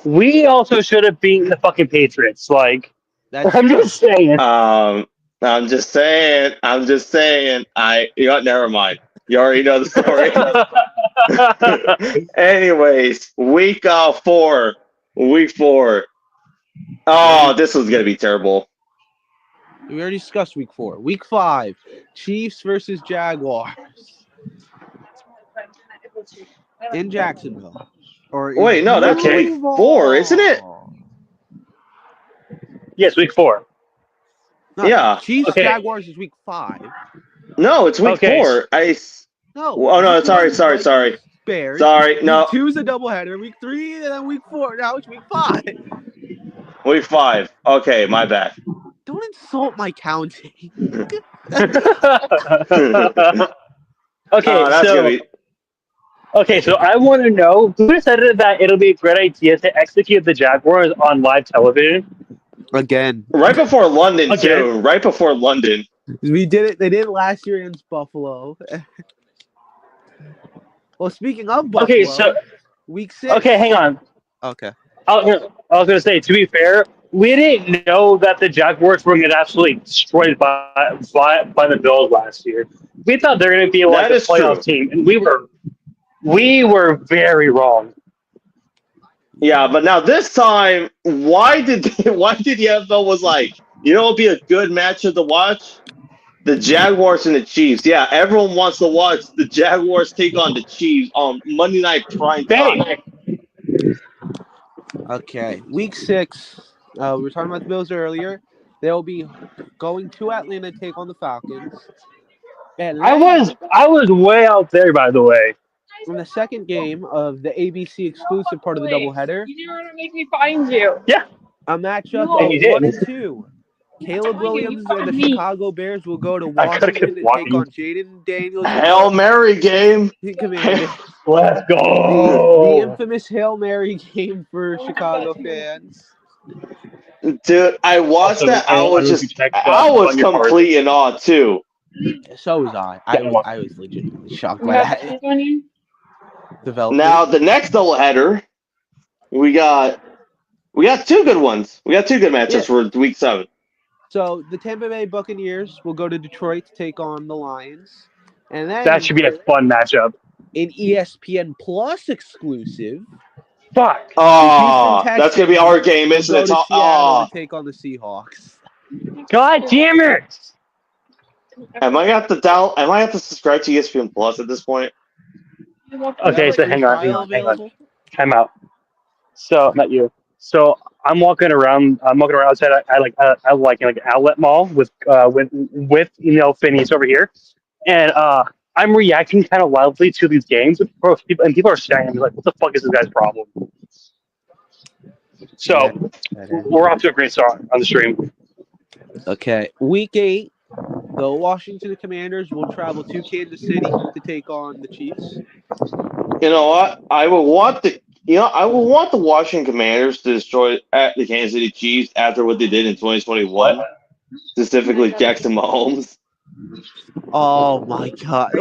[SPEAKER 5] We also should have beaten the fucking Patriots. Like, I'm just saying.
[SPEAKER 2] I'm just saying. Never mind. You already know the story. Anyways, week 4. Week 4. Oh, this was gonna be terrible.
[SPEAKER 3] We already discussed week 4. Week 5, Chiefs versus Jaguars in Jacksonville.
[SPEAKER 2] Wait, no, that's week 4, isn't it?
[SPEAKER 5] Yes, week 4.
[SPEAKER 3] No,
[SPEAKER 2] yeah.
[SPEAKER 3] Chiefs Jaguars is week 5.
[SPEAKER 2] No, it's week 4.
[SPEAKER 3] No.
[SPEAKER 2] Oh no,
[SPEAKER 3] week
[SPEAKER 2] sorry.
[SPEAKER 3] one, Bears.
[SPEAKER 2] Sorry, no.
[SPEAKER 3] Week 2 is a doubleheader. Week 3 and then week 4. Now it's week 5.
[SPEAKER 2] Week 5. Okay, my bad.
[SPEAKER 3] Don't insult my counting.
[SPEAKER 5] Okay,
[SPEAKER 2] That's gonna be
[SPEAKER 5] so I want to know who decided that it'll be a great idea to execute the Jaguars on live television.
[SPEAKER 3] Again.
[SPEAKER 2] right before London
[SPEAKER 5] Okay.
[SPEAKER 2] too. Right before London.
[SPEAKER 3] We did it. They did it last year against Buffalo. Well, speaking of Buffalo,
[SPEAKER 5] Okay, so
[SPEAKER 3] week 6.
[SPEAKER 5] okay, hang on.
[SPEAKER 3] Okay.
[SPEAKER 5] I was gonna say, to be fair, we didn't know that the Jaguars were gonna get absolutely destroyed by the Bills last year. We thought they're gonna be like
[SPEAKER 2] That
[SPEAKER 5] a
[SPEAKER 2] is
[SPEAKER 5] playoff
[SPEAKER 2] true.
[SPEAKER 5] team, and we were very wrong.
[SPEAKER 2] Yeah, but now this time, why did the NFL was like, it'd be a good matchup to watch? The Jaguars and the Chiefs. Yeah, everyone wants to watch the Jaguars take on the Chiefs on Monday Night Prime Time.
[SPEAKER 3] Okay. Week 6. We were talking about the Bills earlier. They'll be going to Atlanta to take on the Falcons. And
[SPEAKER 5] I was way out there, by the way.
[SPEAKER 3] in the second game of the ABC exclusive part of the doubleheader,
[SPEAKER 4] You didn't want to make me find you.
[SPEAKER 3] a matchup
[SPEAKER 4] No.
[SPEAKER 5] And you
[SPEAKER 3] of 1
[SPEAKER 5] did.
[SPEAKER 3] and 2. Caleb
[SPEAKER 4] I told you,
[SPEAKER 3] Williams
[SPEAKER 4] you
[SPEAKER 3] and the
[SPEAKER 4] found me.
[SPEAKER 3] Chicago Bears will go to
[SPEAKER 5] I gotta
[SPEAKER 3] Washington
[SPEAKER 5] keep
[SPEAKER 3] to
[SPEAKER 5] walking.
[SPEAKER 3] take on Jaden Daniels.
[SPEAKER 2] Hail Mary game.
[SPEAKER 3] Commanders.
[SPEAKER 5] Let's
[SPEAKER 3] The
[SPEAKER 5] go.
[SPEAKER 3] infamous Hail Mary game for Chicago fans.
[SPEAKER 2] Dude, I watched
[SPEAKER 5] Also,
[SPEAKER 2] that.
[SPEAKER 5] I
[SPEAKER 2] I
[SPEAKER 5] don't
[SPEAKER 2] was
[SPEAKER 5] know if
[SPEAKER 2] just,
[SPEAKER 5] you checked
[SPEAKER 2] I was
[SPEAKER 5] on your part.
[SPEAKER 2] complete in awe too.
[SPEAKER 3] So was I. I was legitimately shocked
[SPEAKER 4] You
[SPEAKER 3] by
[SPEAKER 4] have
[SPEAKER 3] that
[SPEAKER 4] cheese on you?
[SPEAKER 3] development.
[SPEAKER 2] Now the next doubleheader, we got 2 good ones. We got 2 good matchups for week 7.
[SPEAKER 3] So the Tampa Bay Buccaneers will go to Detroit to take on the Lions. And then
[SPEAKER 5] That should be a fun matchup.
[SPEAKER 3] an ESPN Plus exclusive.
[SPEAKER 5] Fuck.
[SPEAKER 2] Oh,
[SPEAKER 3] Houston
[SPEAKER 2] that's gonna be our game, isn't
[SPEAKER 3] Go
[SPEAKER 2] it?
[SPEAKER 3] to Seattle
[SPEAKER 2] Oh,
[SPEAKER 3] to take on the Seahawks.
[SPEAKER 5] God damn it.
[SPEAKER 2] am I have to subscribe to ESPN Plus at this point?
[SPEAKER 5] Okay, so hang on. Time out. So not you. So I'm walking around outside. I like an outlet mall with Phineas over here, and I'm reacting kind of wildly to these games. People are staring at me like, "What the fuck is this guy's problem?" So we're off to a great start on the stream.
[SPEAKER 3] Okay, week 8, the Washington Commanders will travel to Kansas City to take on the Chiefs.
[SPEAKER 2] You know what? I would want the Washington Commanders to destroy the Kansas City Chiefs after what they did in 2021, specifically Jackson Mahomes.
[SPEAKER 3] Oh my God!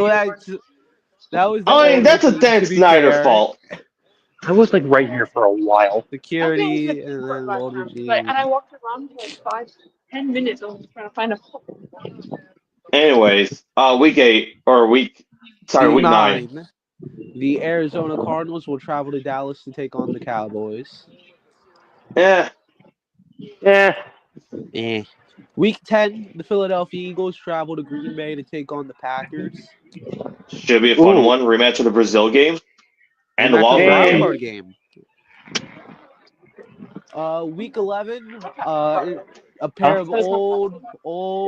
[SPEAKER 3] That was.
[SPEAKER 2] I mean, that's a Dan Snyder fault.
[SPEAKER 5] I was like right here for a while.
[SPEAKER 3] Security and then old regime.
[SPEAKER 4] And I walked around for like 5-10 minutes. I was trying to find a.
[SPEAKER 2] Anyways, week 9.
[SPEAKER 3] The Arizona Cardinals will travel to Dallas to take on the Cowboys.
[SPEAKER 2] Yeah.
[SPEAKER 3] Week 10, the Philadelphia Eagles travel to Green Bay to take on the Packers.
[SPEAKER 2] Should be a fun one. Rematch of the Brazil game and the wild
[SPEAKER 3] card
[SPEAKER 2] game.
[SPEAKER 3] Week 11, a pair of old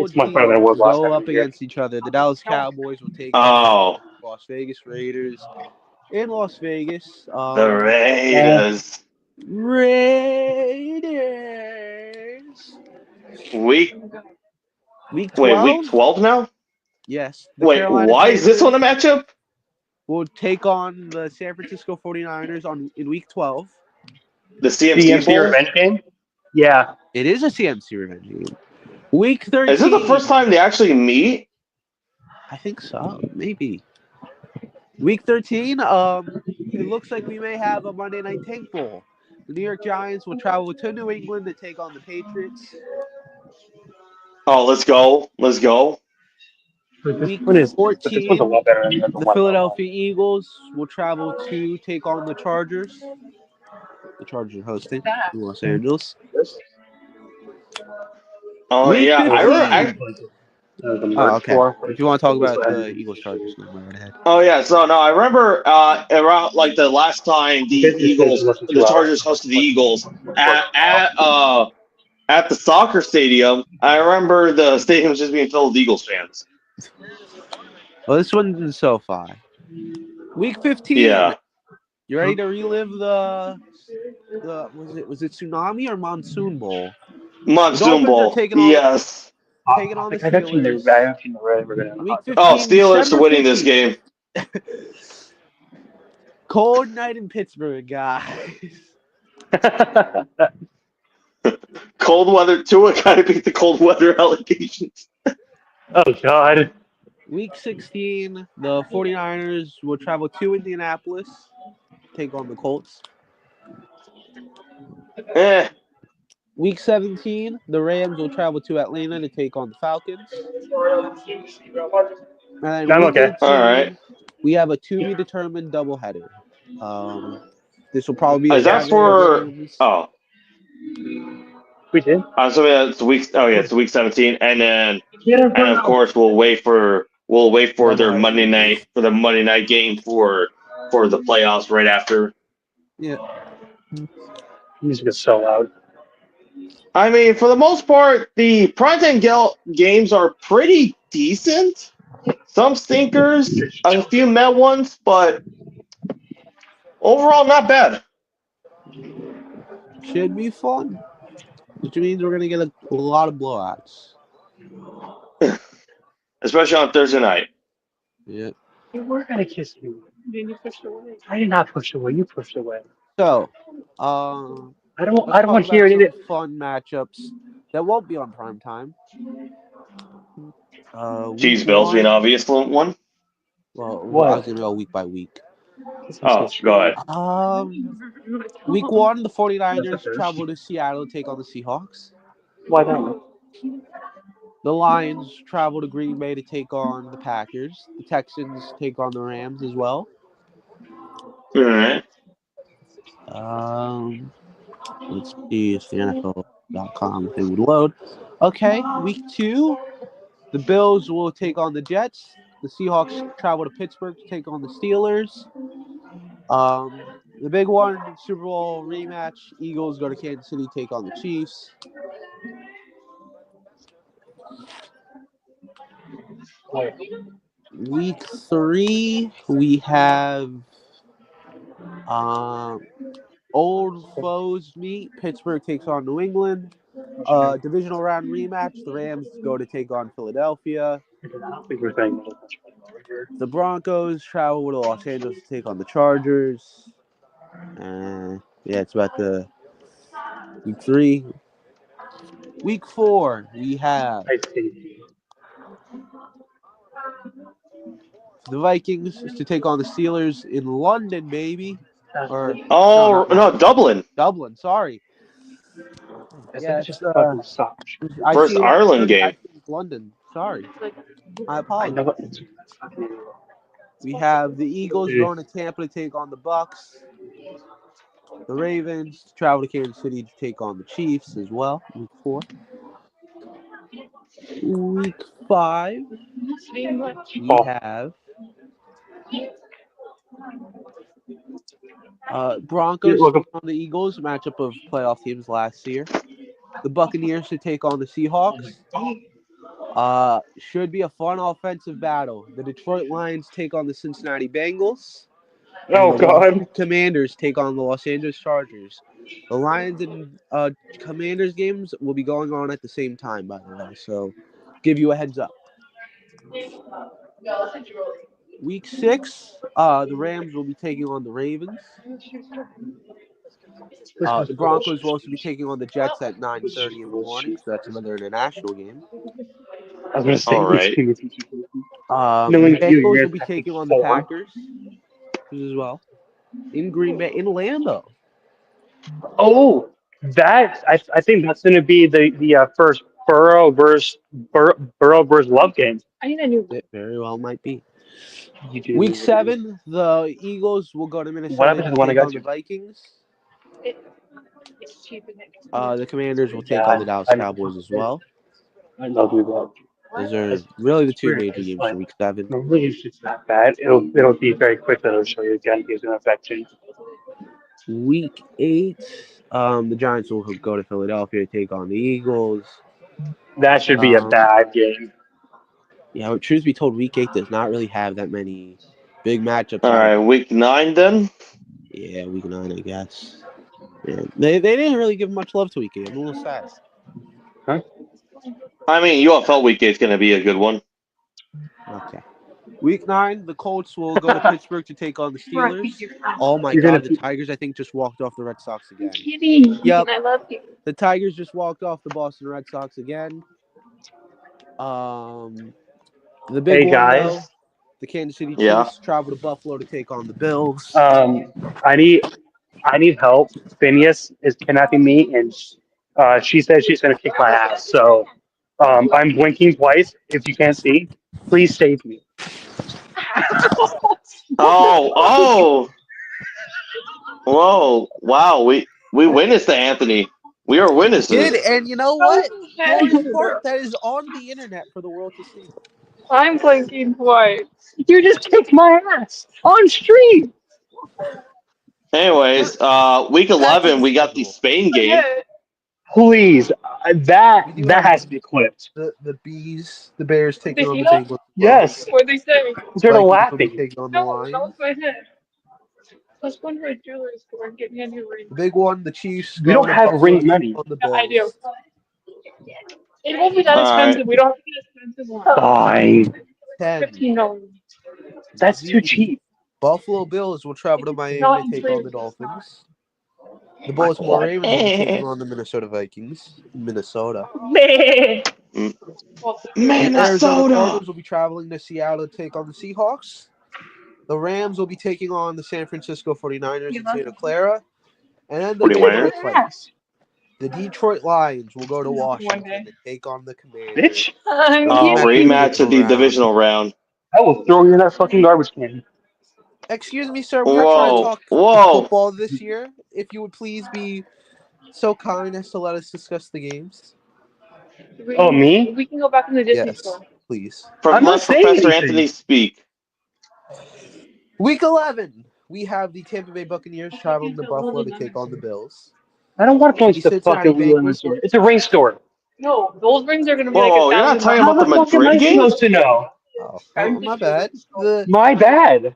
[SPEAKER 5] It's much
[SPEAKER 3] teams
[SPEAKER 5] better than it was last
[SPEAKER 3] go
[SPEAKER 5] time
[SPEAKER 3] up
[SPEAKER 5] of the year.
[SPEAKER 3] against each other. The Dallas Cowboys will take on the Las Vegas Raiders in Las Vegas.
[SPEAKER 2] The Raiders. Week
[SPEAKER 3] 12?
[SPEAKER 2] Wait, week 12 now?
[SPEAKER 3] Yes. The
[SPEAKER 2] Wait,
[SPEAKER 3] Carolina
[SPEAKER 2] why is this one a matchup?
[SPEAKER 3] We'll take on the San Francisco 49ers in week 12.
[SPEAKER 2] The CMC Bowl?
[SPEAKER 5] revenge game? Yeah.
[SPEAKER 3] It is a CMC revenge game. Week 13.
[SPEAKER 2] Is it the first time they actually meet?
[SPEAKER 3] I think so. Maybe. Week 13, it looks like we may have a Monday Night Tank Bowl. The New York Giants will travel to New England to take on the Patriots.
[SPEAKER 2] Oh, let's go. Let's go.
[SPEAKER 3] Week
[SPEAKER 5] This
[SPEAKER 3] 14,
[SPEAKER 5] one's a lot better than
[SPEAKER 3] the Philadelphia Eagles will travel to take on the Chargers. The Chargers are hosting in Los Angeles.
[SPEAKER 2] Oh,
[SPEAKER 3] Week
[SPEAKER 2] yeah.
[SPEAKER 3] 15. Okay. If you want to talk about the Eagles Chargers, go right ahead.
[SPEAKER 2] Oh, yeah. So, no, I remember around like the last time the Chargers hosted the Eagles at the soccer stadium. I remember the stadium was just being filled with Eagles fans.
[SPEAKER 3] Well, this one's in SoFi. Week 15.
[SPEAKER 2] Yeah.
[SPEAKER 3] You ready to relive the was it Tsunami or Monsoon Bowl?
[SPEAKER 2] Monsoon
[SPEAKER 3] Dolphins are
[SPEAKER 2] Bowl.
[SPEAKER 3] taking on-
[SPEAKER 2] Yes.
[SPEAKER 3] Taking on the
[SPEAKER 5] I actually knew.
[SPEAKER 3] Steelers.
[SPEAKER 5] I actually knew where we're gonna.
[SPEAKER 3] Week 15.
[SPEAKER 2] Oh, Steelers
[SPEAKER 3] December
[SPEAKER 2] winning this
[SPEAKER 3] 15th.
[SPEAKER 2] game.
[SPEAKER 3] Cold night in Pittsburgh, guys.
[SPEAKER 2] Cold weather. Tua gotta beat the cold weather allegations.
[SPEAKER 5] Oh God.
[SPEAKER 3] Week 16, the 49ers will travel to Indianapolis, take on the Colts. Week 17, the Rams will travel to Atlanta to take on the Falcons. And then
[SPEAKER 5] I'm
[SPEAKER 3] week
[SPEAKER 5] okay.
[SPEAKER 3] 18,
[SPEAKER 2] All right.
[SPEAKER 3] we have a to-be-determined doubleheader. This will probably be
[SPEAKER 2] Is that for?
[SPEAKER 3] Rams.
[SPEAKER 2] Oh,
[SPEAKER 5] We did.
[SPEAKER 2] so it's week. Oh yeah, it's week 17, and of course we'll wait for their Monday night game for the playoffs right after.
[SPEAKER 3] Yeah.
[SPEAKER 5] Music is so loud.
[SPEAKER 2] I mean, for the most part, the primetime games are pretty decent. Some stinkers, a few Met ones, but overall not bad.
[SPEAKER 3] Should be fun. Which means we're going to get a lot of blowouts.
[SPEAKER 2] Especially on Thursday night.
[SPEAKER 3] Yeah.
[SPEAKER 5] You were gonna kiss me.
[SPEAKER 4] Then you pushed away.
[SPEAKER 5] I did not push away. You pushed away.
[SPEAKER 3] So,
[SPEAKER 5] I don't want to hear any of it.
[SPEAKER 3] fun matchups that won't be on prime time.
[SPEAKER 2] Chiefs Bills being an obvious one.
[SPEAKER 3] Well,
[SPEAKER 5] What?
[SPEAKER 3] I was going to go week by week.
[SPEAKER 2] Oh, go ahead.
[SPEAKER 3] Week 1, the 49ers travel to Seattle to take on the Seahawks.
[SPEAKER 5] Why not?
[SPEAKER 3] The Lions travel to Green Bay to take on the Packers. The Texans take on the Rams as well.
[SPEAKER 2] All right.
[SPEAKER 3] Let's see if the NFL.com thing would load. Okay, week 2, the Bills will take on the Jets. The Seahawks travel to Pittsburgh to take on the Steelers. The big one, Super Bowl rematch. Eagles go to Kansas City, take on the Chiefs. Week 3, we have old foes meet. Pittsburgh takes on New England. Divisional round rematch. The Rams go to take on Philadelphia.
[SPEAKER 5] I don't think we're saying much over here.
[SPEAKER 3] The Broncos travel to Los Angeles to take on the Chargers. It's about the week 3. Week 4, we have
[SPEAKER 5] I see.
[SPEAKER 3] the Vikings to take on the Steelers in London, baby. Or
[SPEAKER 2] Dublin.
[SPEAKER 3] Dublin, sorry.
[SPEAKER 5] It's just fucking sucks.
[SPEAKER 2] First Ireland game.
[SPEAKER 3] London, sorry. I
[SPEAKER 5] I
[SPEAKER 3] apologize.
[SPEAKER 5] know what.
[SPEAKER 3] We have the Eagles going to Tampa to take on the Bucks. The Ravens travel to Kansas City to take on the Chiefs as well. Week 4. Week 5, we have Broncos take on the Eagles, matchup of playoff teams last year. The Buccaneers to take on the Seahawks. Should be a fun offensive battle. The Detroit Lions take on the Cincinnati Bengals.
[SPEAKER 5] Oh, God.
[SPEAKER 3] Commanders take on the Los Angeles Chargers. The Lions and Commanders games will be going on at the same time, by the way, so give you a heads up. Week 6, the Rams will be taking on the Ravens. The Broncos will also be taking on the Jets at 9:30 in the morning, so that's another international game.
[SPEAKER 5] I was going to say,
[SPEAKER 2] all right.
[SPEAKER 3] The Bengals will be taking on the Packers as well in Green Bay, in Lambeau.
[SPEAKER 5] Oh, that I think that's going to be the first Burrow versus Love game.
[SPEAKER 4] I think I knew.
[SPEAKER 3] It very well might be.
[SPEAKER 5] You
[SPEAKER 3] Week 7, the Eagles will go to
[SPEAKER 5] What
[SPEAKER 3] Minnesota
[SPEAKER 5] happened
[SPEAKER 3] to
[SPEAKER 5] to the one I
[SPEAKER 3] take
[SPEAKER 5] got
[SPEAKER 3] on the
[SPEAKER 5] you?
[SPEAKER 3] Vikings.
[SPEAKER 4] It's cheap and it.
[SPEAKER 3] The Commanders will take
[SPEAKER 5] Yeah,
[SPEAKER 3] on the Dallas
[SPEAKER 5] I-
[SPEAKER 3] Cowboys as well.
[SPEAKER 5] I love you, that.
[SPEAKER 3] Those are really the two
[SPEAKER 5] Weird,
[SPEAKER 3] major
[SPEAKER 5] it's
[SPEAKER 3] games
[SPEAKER 5] like-
[SPEAKER 3] for Week 7.
[SPEAKER 5] Normally it's just not bad. It'll be very quick. That it'll show you again. It's going to affect you.
[SPEAKER 3] Week 8, the Giants will go to Philadelphia to take on the Eagles.
[SPEAKER 5] That should be a bad game.
[SPEAKER 3] Yeah, truth be told, Week 8 does not really have that many big matchups.
[SPEAKER 2] All right, Week 9 then.
[SPEAKER 3] Yeah, Week 9, I guess. Yeah, they didn't really give much love to Week 8. I'm a little sad.
[SPEAKER 2] I mean, UFL Week 8 is going to be a good one.
[SPEAKER 3] Okay. Week 9, the Colts will go to Pittsburgh to take on the Steelers. Oh my
[SPEAKER 5] You're
[SPEAKER 3] God,
[SPEAKER 5] gonna-
[SPEAKER 3] the Tigers I think just walked off the Red Sox again.
[SPEAKER 4] Kidding.
[SPEAKER 3] Yep.
[SPEAKER 4] I love you.
[SPEAKER 3] The Tigers just walked off the Boston Red Sox again. The big
[SPEAKER 5] Hey,
[SPEAKER 3] one
[SPEAKER 5] guys.
[SPEAKER 3] though, the Kansas City Chiefs
[SPEAKER 2] Yeah.
[SPEAKER 3] travel to Buffalo to take on the Bills.
[SPEAKER 5] I need help. Phineas is kidnapping me, and she says she's gonna kick my ass. So I'm blinking twice. If you can't see, please save me.
[SPEAKER 2] Oh. Whoa. Wow. We witnessed that, Anthony. We are witnesses.
[SPEAKER 3] Kid, and you know what? Glorious part, that is on the internet for the world to see.
[SPEAKER 4] I'm blinking twice.
[SPEAKER 5] You just kicked my ass on stream.
[SPEAKER 2] Anyways, Week 11, we got the Spain game.
[SPEAKER 4] Yeah.
[SPEAKER 5] Please, that has to be clipped.
[SPEAKER 3] The Bears taking on the
[SPEAKER 4] you know?
[SPEAKER 3] Bengals.
[SPEAKER 5] Yes,
[SPEAKER 4] What they say?
[SPEAKER 5] they're
[SPEAKER 3] Vikings will be
[SPEAKER 5] laughing.
[SPEAKER 3] taking on the
[SPEAKER 4] No, that was
[SPEAKER 3] Lions.
[SPEAKER 4] my head. Let's go to a jewelry store and get me a new ring.
[SPEAKER 3] The big one, the Chiefs.
[SPEAKER 5] We don't
[SPEAKER 3] going to
[SPEAKER 5] have
[SPEAKER 3] Buffalo
[SPEAKER 5] ring
[SPEAKER 3] to
[SPEAKER 5] money.
[SPEAKER 3] take on the
[SPEAKER 4] Yeah, I do.
[SPEAKER 3] Bills.
[SPEAKER 4] It won't be that
[SPEAKER 2] All right.
[SPEAKER 4] expensive. We don't have to get expensive one.
[SPEAKER 5] Fine.
[SPEAKER 3] 10.
[SPEAKER 4] $15.
[SPEAKER 5] That's too cheap.
[SPEAKER 3] Buffalo Bills will travel to Miami
[SPEAKER 4] not
[SPEAKER 3] to take on the Dolphins. The Baltimore Ravens will be taking on the Minnesota Vikings. Minnesota. The Arizona
[SPEAKER 2] Minnesota.
[SPEAKER 3] Cardinals will be traveling to Seattle to take on the Seahawks. The Rams will be taking on the San Francisco 49ers in Santa Clara. And then the big
[SPEAKER 2] 49ers?
[SPEAKER 3] fight. The Detroit Lions will go to Washington to take on the Commanders.
[SPEAKER 5] Bitch,
[SPEAKER 2] Rematch of the divisional round.
[SPEAKER 5] I will throw you in that fucking garbage can.
[SPEAKER 3] Excuse me, sir. We're trying to talk
[SPEAKER 2] Whoa.
[SPEAKER 3] football this year. If you would please be so kind as to let us discuss the games.
[SPEAKER 5] Oh, me?
[SPEAKER 4] We can go back in the Disney
[SPEAKER 3] Yes,
[SPEAKER 4] store.
[SPEAKER 3] please.
[SPEAKER 5] I'm not
[SPEAKER 2] Let
[SPEAKER 5] saying
[SPEAKER 2] Professor
[SPEAKER 5] anything.
[SPEAKER 2] Anthony speak.
[SPEAKER 3] Week 11, we have the Tampa Bay Buccaneers traveling to Buffalo to take on the Bills.
[SPEAKER 5] I don't want to go into the
[SPEAKER 3] Cincinnati
[SPEAKER 5] fucking Wheeling
[SPEAKER 3] Bengals.
[SPEAKER 5] store. It's a ring store.
[SPEAKER 4] No, those rings are gonna be
[SPEAKER 2] Whoa,
[SPEAKER 4] like
[SPEAKER 2] you're not
[SPEAKER 4] $1,000.
[SPEAKER 2] talking about the
[SPEAKER 5] How fuck am I
[SPEAKER 2] Madrid game?
[SPEAKER 5] supposed to know?
[SPEAKER 3] Oh, my bad.
[SPEAKER 5] My bad.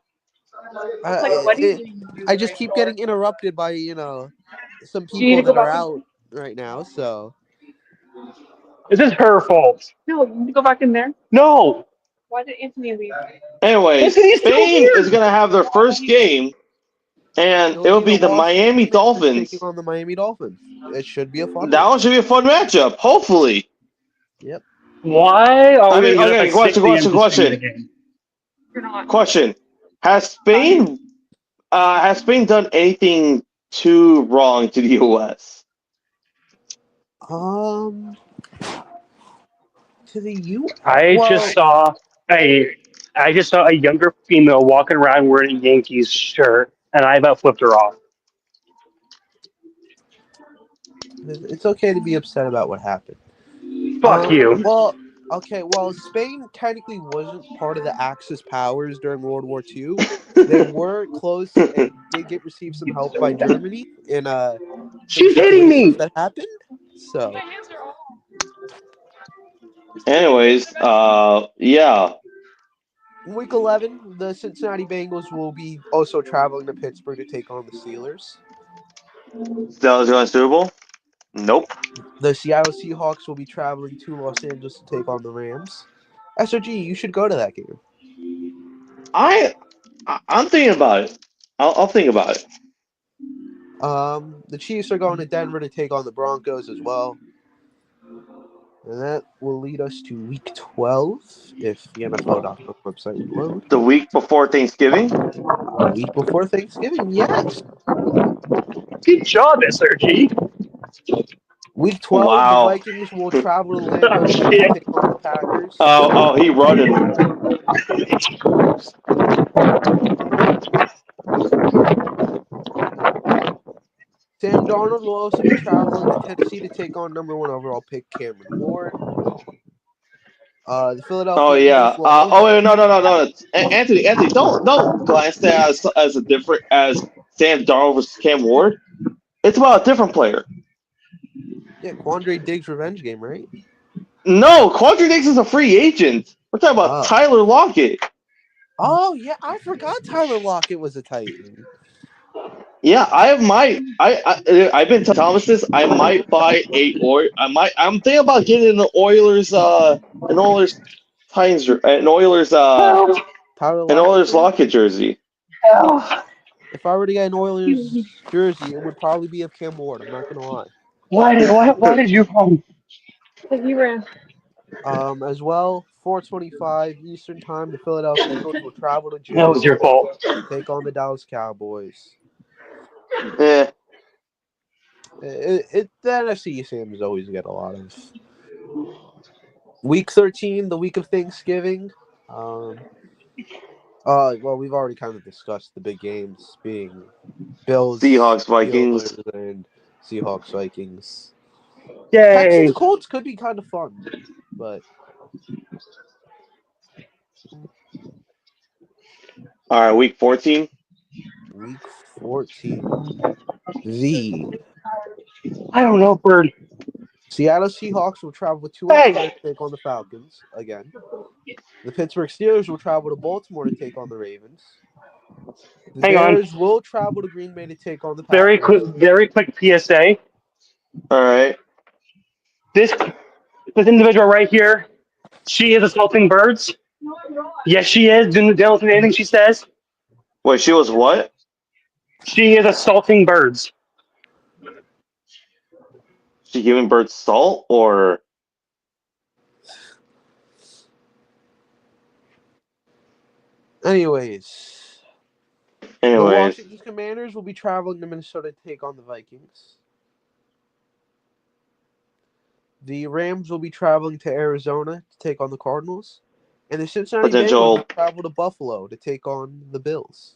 [SPEAKER 3] I just keep getting interrupted by, some
[SPEAKER 4] Do you need
[SPEAKER 3] people
[SPEAKER 4] to go
[SPEAKER 3] that are
[SPEAKER 4] back
[SPEAKER 3] out right now, so.
[SPEAKER 5] This is her fault.
[SPEAKER 4] No, you need to go back in there.
[SPEAKER 5] No.
[SPEAKER 4] Why did Anthony leave?
[SPEAKER 2] Anyways,
[SPEAKER 5] Anthony's still
[SPEAKER 2] Spain
[SPEAKER 5] here.
[SPEAKER 2] is going to have their first game, and it'll be the Miami Dolphins.
[SPEAKER 3] Taking on the Miami Dolphins. It should be a fun
[SPEAKER 2] That one should be a fun matchup, hopefully.
[SPEAKER 3] Yep.
[SPEAKER 5] Why are
[SPEAKER 2] I
[SPEAKER 5] we
[SPEAKER 2] mean,
[SPEAKER 5] gonna
[SPEAKER 2] okay,
[SPEAKER 5] get up at 6 a.m. to
[SPEAKER 2] question.
[SPEAKER 5] stream the game?
[SPEAKER 4] You're not.
[SPEAKER 2] Question: Has Spain done anything too wrong to the U.S.?
[SPEAKER 3] To the U.
[SPEAKER 5] I just saw a younger female walking around wearing a Yankees shirt, and I about flipped her off.
[SPEAKER 3] It's okay to be upset about what happened.
[SPEAKER 5] Fuck you.
[SPEAKER 3] Well, okay. Well, Spain technically wasn't part of the Axis powers during World War II. They were close and did receive some help by Germany in
[SPEAKER 5] She's hitting me.
[SPEAKER 3] that happened. So,
[SPEAKER 4] My hands are all.
[SPEAKER 2] Anyways, yeah.
[SPEAKER 3] Week 11, the Cincinnati Bengals will be also traveling to Pittsburgh to take on the Steelers.
[SPEAKER 2] Dallas going to Super Bowl? Nope.
[SPEAKER 3] The Seattle Seahawks will be traveling to Los Angeles to take on the Rams. SRG, you should go to that game.
[SPEAKER 2] I'm thinking about it. I'll think about it.
[SPEAKER 3] The Chiefs are going to Denver to take on the Broncos as well. And that will lead us to Week 12, if the NFL.com website would load.
[SPEAKER 2] The week before Thanksgiving?
[SPEAKER 3] The week before Thanksgiving, yes.
[SPEAKER 5] Good job, SRG.
[SPEAKER 3] Week 12,
[SPEAKER 2] Wow.
[SPEAKER 3] the Vikings will travel to Lambeau to
[SPEAKER 5] Shit.
[SPEAKER 3] take on the Packers.
[SPEAKER 2] Oh, he running.
[SPEAKER 3] Sam Darnold will also be traveling to Tennessee to take on number 1 overall pick Cameron Ward. The Philadelphia
[SPEAKER 2] Oh yeah.
[SPEAKER 3] Eagles will
[SPEAKER 2] Wait, no. Anthony, don't glance that as a different as Sam Darnold versus Cam Ward. It's about a different player.
[SPEAKER 3] Yeah, Quandre Diggs revenge game, right?
[SPEAKER 2] No, Quandre Diggs is a free agent. We're talking about
[SPEAKER 3] Oh.
[SPEAKER 2] Tyler Lockett.
[SPEAKER 3] Oh yeah, I forgot Tyler Lockett was a Titan.
[SPEAKER 2] Yeah, I've been telling Thomas this. I might buy I'm thinking about getting an Oilers Titans an Oilers
[SPEAKER 3] Tyler
[SPEAKER 2] an Oilers
[SPEAKER 3] Lockett.
[SPEAKER 2] Lockett jersey.
[SPEAKER 3] If I were to get an Oilers jersey, it would probably be of Cam Ward. I'm not gonna lie.
[SPEAKER 5] Why did you call me?
[SPEAKER 4] Because you ran.
[SPEAKER 3] As well, 4:25 Eastern Time, the Philadelphia Eagles will travel to
[SPEAKER 5] That was your
[SPEAKER 3] Jersey
[SPEAKER 5] fault.
[SPEAKER 3] to take on the Dallas Cowboys.
[SPEAKER 2] Yeah.
[SPEAKER 3] The NFC East games always get a lot of. Week 13, the week of Thanksgiving. Well, we've already kind of discussed the big games being Bills,
[SPEAKER 2] Seahawks, Vikings.
[SPEAKER 3] Steelers, and Seahawks, Vikings.
[SPEAKER 5] Yay!
[SPEAKER 3] Texans, Colts could be kind of fun, but
[SPEAKER 2] All right, week 14.
[SPEAKER 3] week 14, the
[SPEAKER 5] I don't know, Bird.
[SPEAKER 3] Seattle Seahawks will travel to
[SPEAKER 5] Hey!
[SPEAKER 3] Atlanta to take on the Falcons again. The Pittsburgh Steelers will travel to Baltimore to take on the Ravens. The
[SPEAKER 5] Hang on.
[SPEAKER 3] Bears will travel to Green Bay to take on the Packers.
[SPEAKER 5] Very quick PSA.
[SPEAKER 2] All right.
[SPEAKER 5] This individual right here, she is assaulting birds. Yes, she is. Don't listen to anything she says.
[SPEAKER 2] Wait, she was what?
[SPEAKER 5] She is assaulting birds.
[SPEAKER 2] She giving birds salt or?
[SPEAKER 3] Anyways, the
[SPEAKER 2] Anyways,
[SPEAKER 3] Washington Commanders will be traveling to Minnesota to take on the Vikings. The Rams will be traveling to Arizona to take on the Cardinals. And the Cincinnati Bengals
[SPEAKER 2] Potential-
[SPEAKER 3] will travel to Buffalo to take on the Bills.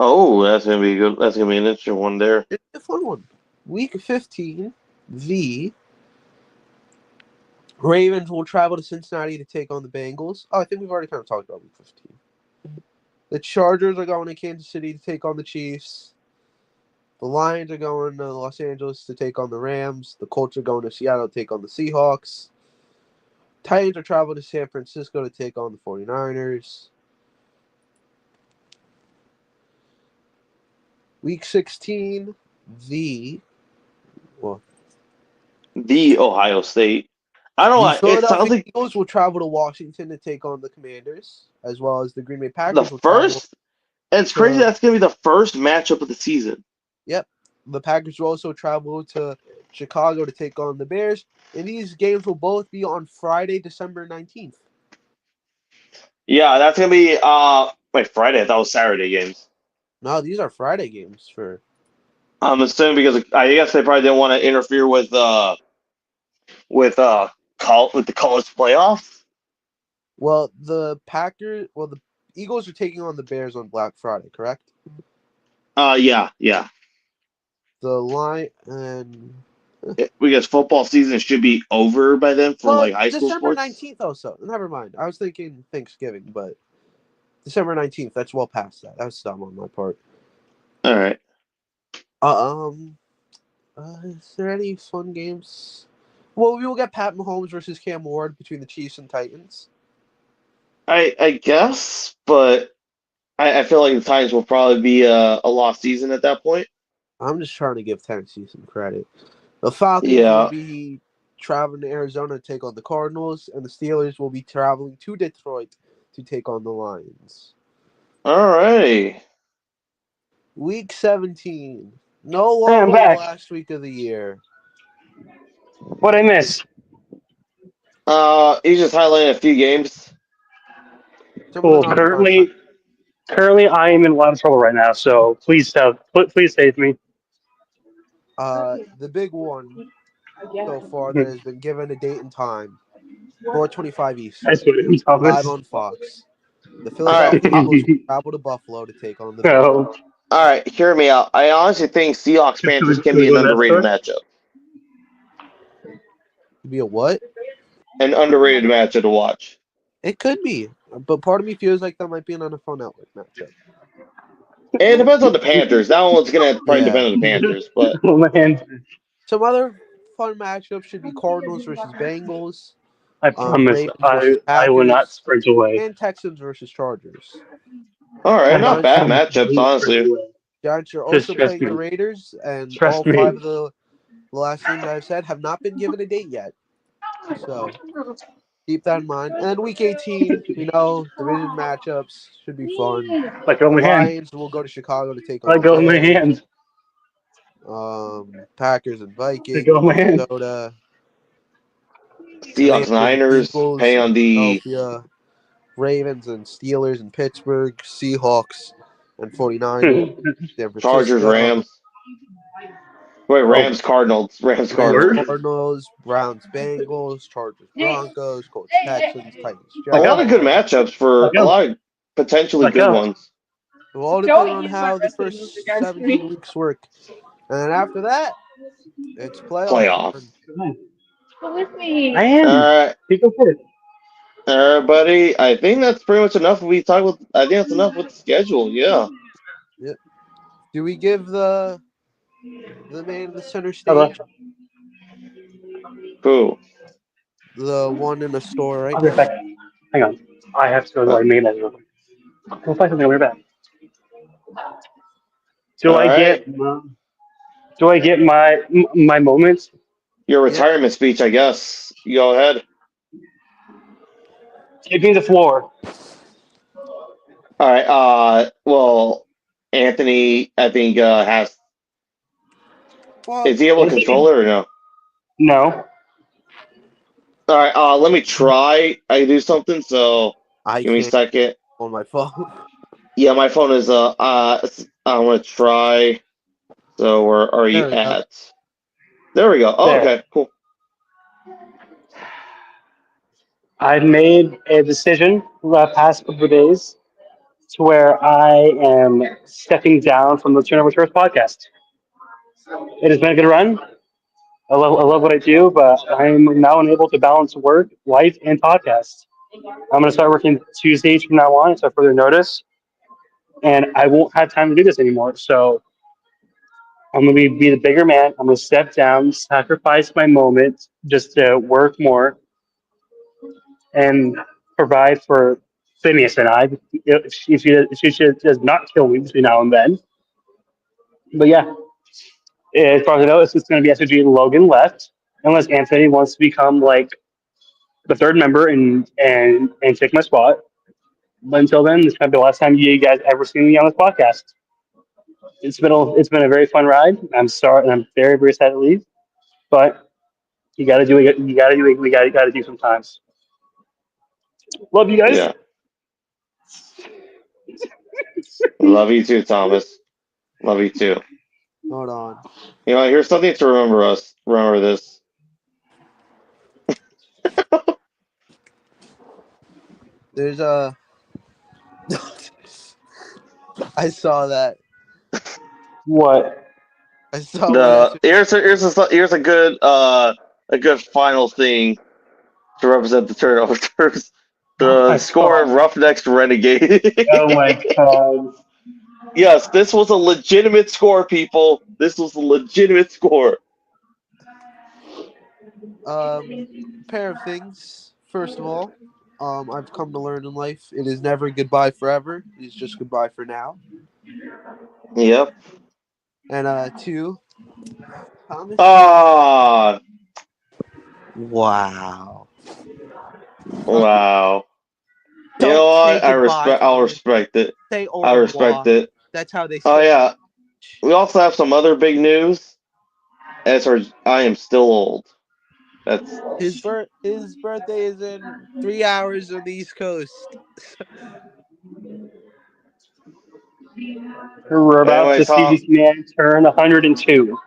[SPEAKER 2] oh, that's gonna be good. That's gonna be an interesting one there.
[SPEAKER 3] It's a fun one. Week 15, the Ravens will travel to Cincinnati to take on the Bengals. Oh, I think we've already kind of talked about week 15. The Chargers are going to Kansas City to take on the Chiefs. The Lions are going to Los Angeles to take on the Rams. The Colts are going to Seattle to take on the Seahawks. Titans are traveling to San Francisco to take on the 49ers. Week 16, the
[SPEAKER 2] Ohio State. I don't know. It
[SPEAKER 3] Philadelphia
[SPEAKER 2] sounds like
[SPEAKER 3] Eagles will travel to Washington to take on the Commanders, as well as the Green Bay Packers.
[SPEAKER 2] the
[SPEAKER 3] will travel-
[SPEAKER 2] first. And it's crazy. That's gonna be the first matchup of the season.
[SPEAKER 3] The Packers will also travel to Chicago to take on the Bears, and these games will both be on Friday, December 19th.
[SPEAKER 2] Yeah, that's gonna be wait, Friday. I thought it was Saturday games.
[SPEAKER 3] No, these are Friday games for.
[SPEAKER 2] I'm assuming because I guess they probably didn't want to interfere with the college playoffs.
[SPEAKER 3] Well, the Eagles are taking on the Bears on Black Friday, correct?
[SPEAKER 2] Yeah.
[SPEAKER 3] The line and
[SPEAKER 2] Because football season should be over by then for like high school
[SPEAKER 3] December
[SPEAKER 2] sports.
[SPEAKER 3] 19th also. Never mind. I was thinking Thanksgiving, but December 19th. That's well past that. That was dumb on my part.
[SPEAKER 2] All right.
[SPEAKER 3] Is there any fun games? Well, we will get Pat Mahomes versus Cam Ward between the Chiefs and Titans.
[SPEAKER 2] I guess, but I feel like the Titans will probably be a lost season at that point.
[SPEAKER 3] I'm just trying to give Tennessee some credit. The Falcons
[SPEAKER 2] Yeah.
[SPEAKER 3] will be traveling to Arizona to take on the Cardinals, and the Steelers will be traveling to Detroit to take on the Lions.
[SPEAKER 2] All right.
[SPEAKER 3] Week 17. No
[SPEAKER 5] Hey, I'm
[SPEAKER 3] longer the
[SPEAKER 5] back.
[SPEAKER 3] last week of the year.
[SPEAKER 5] What I miss?
[SPEAKER 2] He's just highlighting a few games.
[SPEAKER 5] Well, currently, I am in a lot of trouble right now. So please save me.
[SPEAKER 3] The big one so far that has been given a date and time. 4:25 Eastern.
[SPEAKER 5] That's what I'm talking
[SPEAKER 3] Live
[SPEAKER 5] about.
[SPEAKER 3] on Fox. The Philadelphia Eagles will travel to Buffalo to take on the Bills.
[SPEAKER 5] No.
[SPEAKER 2] All right, hear me out. I honestly think Seahawks Panthers can be an underrated matchup.
[SPEAKER 3] Be a what?
[SPEAKER 2] An underrated matchup to watch.
[SPEAKER 3] It could be, but part of me feels like that might be an NFL Network matchup.
[SPEAKER 2] It depends on the Panthers. That one's gonna probably
[SPEAKER 3] Yeah.
[SPEAKER 2] depend on the Panthers, but
[SPEAKER 5] Oh, man.
[SPEAKER 3] Some other fun matchups should be Cardinals versus Bengals,
[SPEAKER 5] I promise
[SPEAKER 3] Ravens versus
[SPEAKER 5] I will not
[SPEAKER 3] Packers,
[SPEAKER 5] sprint away.
[SPEAKER 3] and Texans versus Chargers.
[SPEAKER 2] All right,
[SPEAKER 5] I
[SPEAKER 2] not bad
[SPEAKER 5] promise I
[SPEAKER 2] matchups,
[SPEAKER 5] won't sprint
[SPEAKER 2] honestly.
[SPEAKER 5] away.
[SPEAKER 3] Giants are
[SPEAKER 5] Just
[SPEAKER 3] also
[SPEAKER 5] trust
[SPEAKER 3] playing the
[SPEAKER 5] me.
[SPEAKER 3] Raiders, and
[SPEAKER 5] Trust
[SPEAKER 3] all
[SPEAKER 5] me.
[SPEAKER 3] 5 of the last games I've said have not been given a date yet. So keep that in mind. And then week 18, division matchups should be fun.
[SPEAKER 5] Let go of my hand.
[SPEAKER 3] Lions will go to Chicago to take on
[SPEAKER 5] Let go of my
[SPEAKER 3] the
[SPEAKER 5] hand.
[SPEAKER 3] Bears. Packers and Vikings,
[SPEAKER 5] Let go of my hand.
[SPEAKER 3] Minnesota,
[SPEAKER 2] Seahawks,
[SPEAKER 3] Commanders and
[SPEAKER 2] Niners,
[SPEAKER 3] Eagles,
[SPEAKER 2] pay on the
[SPEAKER 3] Philadelphia, Ravens and Steelers in Pittsburgh, Seahawks and 49ers, San
[SPEAKER 2] Chargers,
[SPEAKER 3] Francisco,
[SPEAKER 2] Rams. Wait, Rams, Cardinals. Rams,
[SPEAKER 3] Rams,
[SPEAKER 2] Cardinals.
[SPEAKER 3] Cardinals, Browns, Bengals, Chargers, Broncos, Colts, Texans, Titans,
[SPEAKER 2] A lot of good
[SPEAKER 3] Jaguars.
[SPEAKER 2] matchups for
[SPEAKER 5] Let
[SPEAKER 2] a
[SPEAKER 5] go.
[SPEAKER 2] lot of potentially
[SPEAKER 5] Let
[SPEAKER 2] good
[SPEAKER 5] go.
[SPEAKER 2] ones.
[SPEAKER 3] It will all depend on how the first 17 weeks work. And then after that, it's playoff.
[SPEAKER 2] Playoff.
[SPEAKER 4] With me.
[SPEAKER 5] I am.
[SPEAKER 2] All right,
[SPEAKER 5] Take go first.
[SPEAKER 2] everybody. I think that's pretty much enough. I think that's enough with the schedule. Yeah.
[SPEAKER 3] Do we give the man the center
[SPEAKER 5] Hello.
[SPEAKER 3] stage?
[SPEAKER 2] Who?
[SPEAKER 3] The one in the store right
[SPEAKER 5] I'll be
[SPEAKER 3] now?
[SPEAKER 5] right back. Hang on. I have to go to my main menu. Go find something. I'll be right back. Do
[SPEAKER 2] All
[SPEAKER 5] I
[SPEAKER 2] right.
[SPEAKER 5] get my moments?
[SPEAKER 2] Your retirement speech, I guess. You go ahead.
[SPEAKER 5] Give me the floor.
[SPEAKER 2] All right. Well, Anthony, I think has.
[SPEAKER 3] Well,
[SPEAKER 2] Is he able to control it or no?
[SPEAKER 5] No.
[SPEAKER 2] All right. Let me try. I do something. So
[SPEAKER 3] I
[SPEAKER 2] give me a
[SPEAKER 3] can't
[SPEAKER 2] second.
[SPEAKER 3] on my phone.
[SPEAKER 2] Yeah, my phone is. I'm gonna try. So where are you
[SPEAKER 3] There we go.
[SPEAKER 2] at? There we go. Oh,
[SPEAKER 5] There.
[SPEAKER 2] okay. Cool.
[SPEAKER 5] I made a decision the past couple of days to where I am stepping down from the Turnover Tours podcast. It has been a good run. I love what I do, but I'm now unable to balance work, life, and podcast. I'm going to start working Tuesdays from now on until further notice, and I won't have time to do this anymore. So I'm going to be the bigger man. I'm going to step down, sacrifice my moment just to work more and provide for Phineas and I if she does not kill me between now and then. But yeah, as far as I know, it's just going to be SOG and Logan left, unless Anthony wants to become like the third member and take my spot. But until then, this might be the last time you guys ever see me on this podcast. It's been a very fun ride. I'm sorry, and I'm very very sad to leave, but you got to do it. You got to do it. We got to do sometimes. Love you guys.
[SPEAKER 2] Yeah. Love you too, Thomas. Love you too.
[SPEAKER 3] Hold on.
[SPEAKER 2] You know, here's something to remember this.
[SPEAKER 3] There's a. I saw that.
[SPEAKER 5] What?
[SPEAKER 3] I saw
[SPEAKER 2] Here's a good final thing to represent the turnovers. The
[SPEAKER 5] my
[SPEAKER 2] score of
[SPEAKER 5] God.
[SPEAKER 2] Roughnecks Renegade.
[SPEAKER 5] Oh my god.
[SPEAKER 2] Yes, this was a legitimate score, people. This was a legitimate score.
[SPEAKER 3] pair of things. First of all, I've come to learn in life it is never goodbye forever. It is just goodbye for now.
[SPEAKER 2] Yep.
[SPEAKER 3] And two, Thomas.
[SPEAKER 2] Ah,
[SPEAKER 3] Wow.
[SPEAKER 2] wow. You
[SPEAKER 3] Don't
[SPEAKER 2] know what?
[SPEAKER 3] say goodbye,
[SPEAKER 2] I'll
[SPEAKER 3] Thomas.
[SPEAKER 2] respect it.
[SPEAKER 3] Say au
[SPEAKER 2] I
[SPEAKER 3] revoir.
[SPEAKER 2] respect it.
[SPEAKER 3] That's how they say.
[SPEAKER 2] Oh yeah. We also have some other big news. I am still old. That's
[SPEAKER 3] His birthday is in 3 hours on the East Coast.
[SPEAKER 5] We're about
[SPEAKER 2] Anyway,
[SPEAKER 5] to see
[SPEAKER 2] Tom.
[SPEAKER 5] this man turn 102.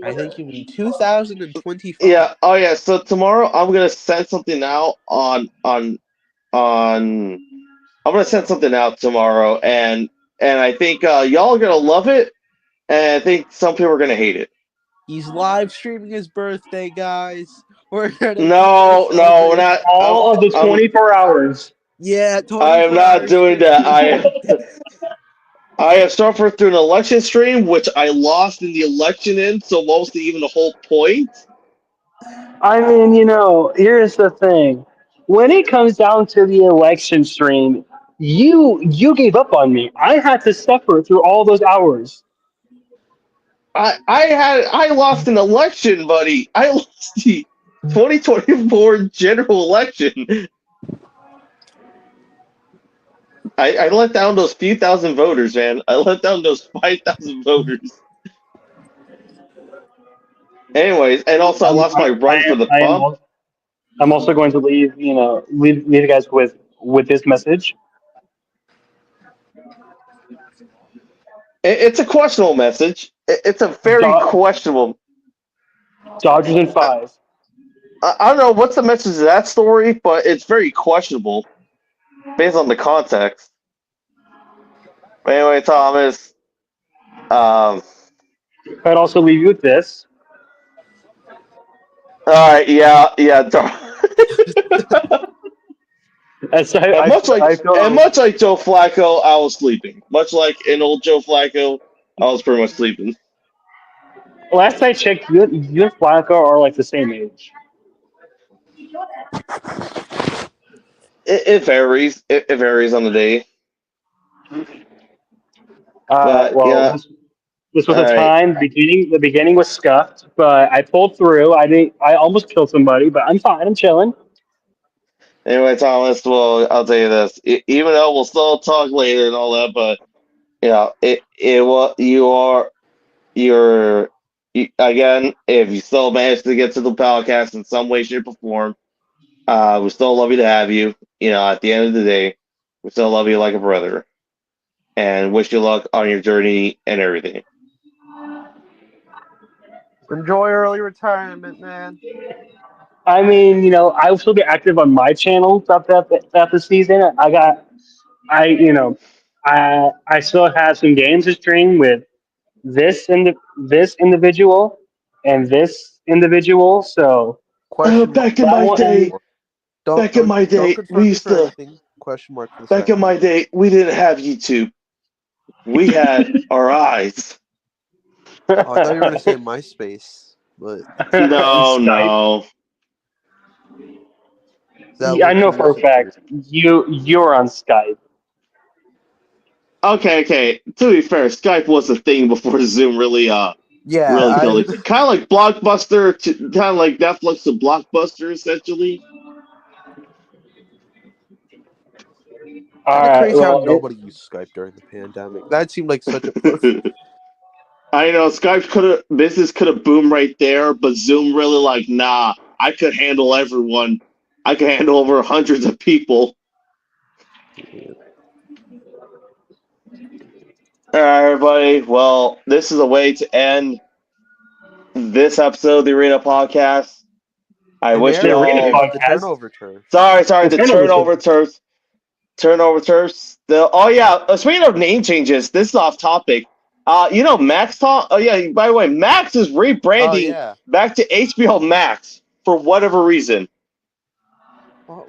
[SPEAKER 3] I think you mean 2025.
[SPEAKER 2] Yeah. Oh yeah. So tomorrow I'm gonna send something out on. I'm gonna send something out tomorrow, and I think y'all are gonna love it, and I think some people are gonna hate it.
[SPEAKER 3] He's live streaming his birthday, guys. We're gonna
[SPEAKER 2] No, we're not.
[SPEAKER 5] All of the 24 hours.
[SPEAKER 3] Yeah,
[SPEAKER 2] I am not doing that. I have suffered through an election stream, which I lost in the election so mostly even the whole point.
[SPEAKER 5] I mean, here's the thing. When it comes down to the election stream, you gave up on me. I had to suffer through all those hours.
[SPEAKER 2] I lost an election, buddy. I lost the 2024 general election. I let down those few thousand voters, man. I let down those 5,000 voters. Anyways, and also I lost my run for the pump.
[SPEAKER 5] I'm also going to leave you guys with this message.
[SPEAKER 2] It's a questionable message. It's a very questionable.
[SPEAKER 5] Dodgers in 5.
[SPEAKER 2] I don't know what's the message of that story, but it's very questionable based on the context. But anyway, Thomas.
[SPEAKER 5] I'd also leave you with this.
[SPEAKER 2] All right, yeah.
[SPEAKER 5] Much
[SPEAKER 2] like Joe Flacco, I was sleeping. Much like an old Joe Flacco, I was pretty much sleeping.
[SPEAKER 5] Last I checked, you and Flacco are like the same age.
[SPEAKER 2] It varies. It varies on the day.
[SPEAKER 5] Yeah. This was a time. The beginning was scuffed, but I pulled through. I almost killed somebody, but I'm fine. I'm chilling.
[SPEAKER 2] Anyway, Thomas. Well, I'll tell you this. Even though we'll still talk later and all that, but again. If you still manage to get to the podcast in some way, shape, or form, we still love you to have you. At the end of the day, we still love you like a brother, and wish you luck on your journey and everything.
[SPEAKER 3] Enjoy early retirement, man.
[SPEAKER 5] I mean, I will still be active on my channel throughout the season. I still have some games to stream with this individual and this individual. So
[SPEAKER 2] Back in my day, we used to.
[SPEAKER 3] Question mark.
[SPEAKER 2] Back in my day, we didn't have YouTube. We had our eyes.
[SPEAKER 3] Oh, I thought you were going to say MySpace, but
[SPEAKER 2] no.
[SPEAKER 5] I know for a fact you're on Skype.
[SPEAKER 2] Okay. To be fair, Skype was a thing before Zoom really really killed it. Kind of like Blockbuster, kind of like Netflix to Blockbuster, essentially.
[SPEAKER 3] Crazy how nobody used Skype during the pandemic. That seemed like such a perfect.
[SPEAKER 2] I know business could have boomed right there, but Zoom really nah. I could handle everyone. I could handle over hundreds of people. All right, everybody. Well, this is a way to end this episode of the Arena Podcast. I wish you all
[SPEAKER 3] the turnover turf.
[SPEAKER 2] Sorry, the turnover turf. Turnover turfs. Speaking of name changes, this is off topic. Max Talk. Oh yeah. By the way, Max is rebranding back to HBO Max for whatever reason.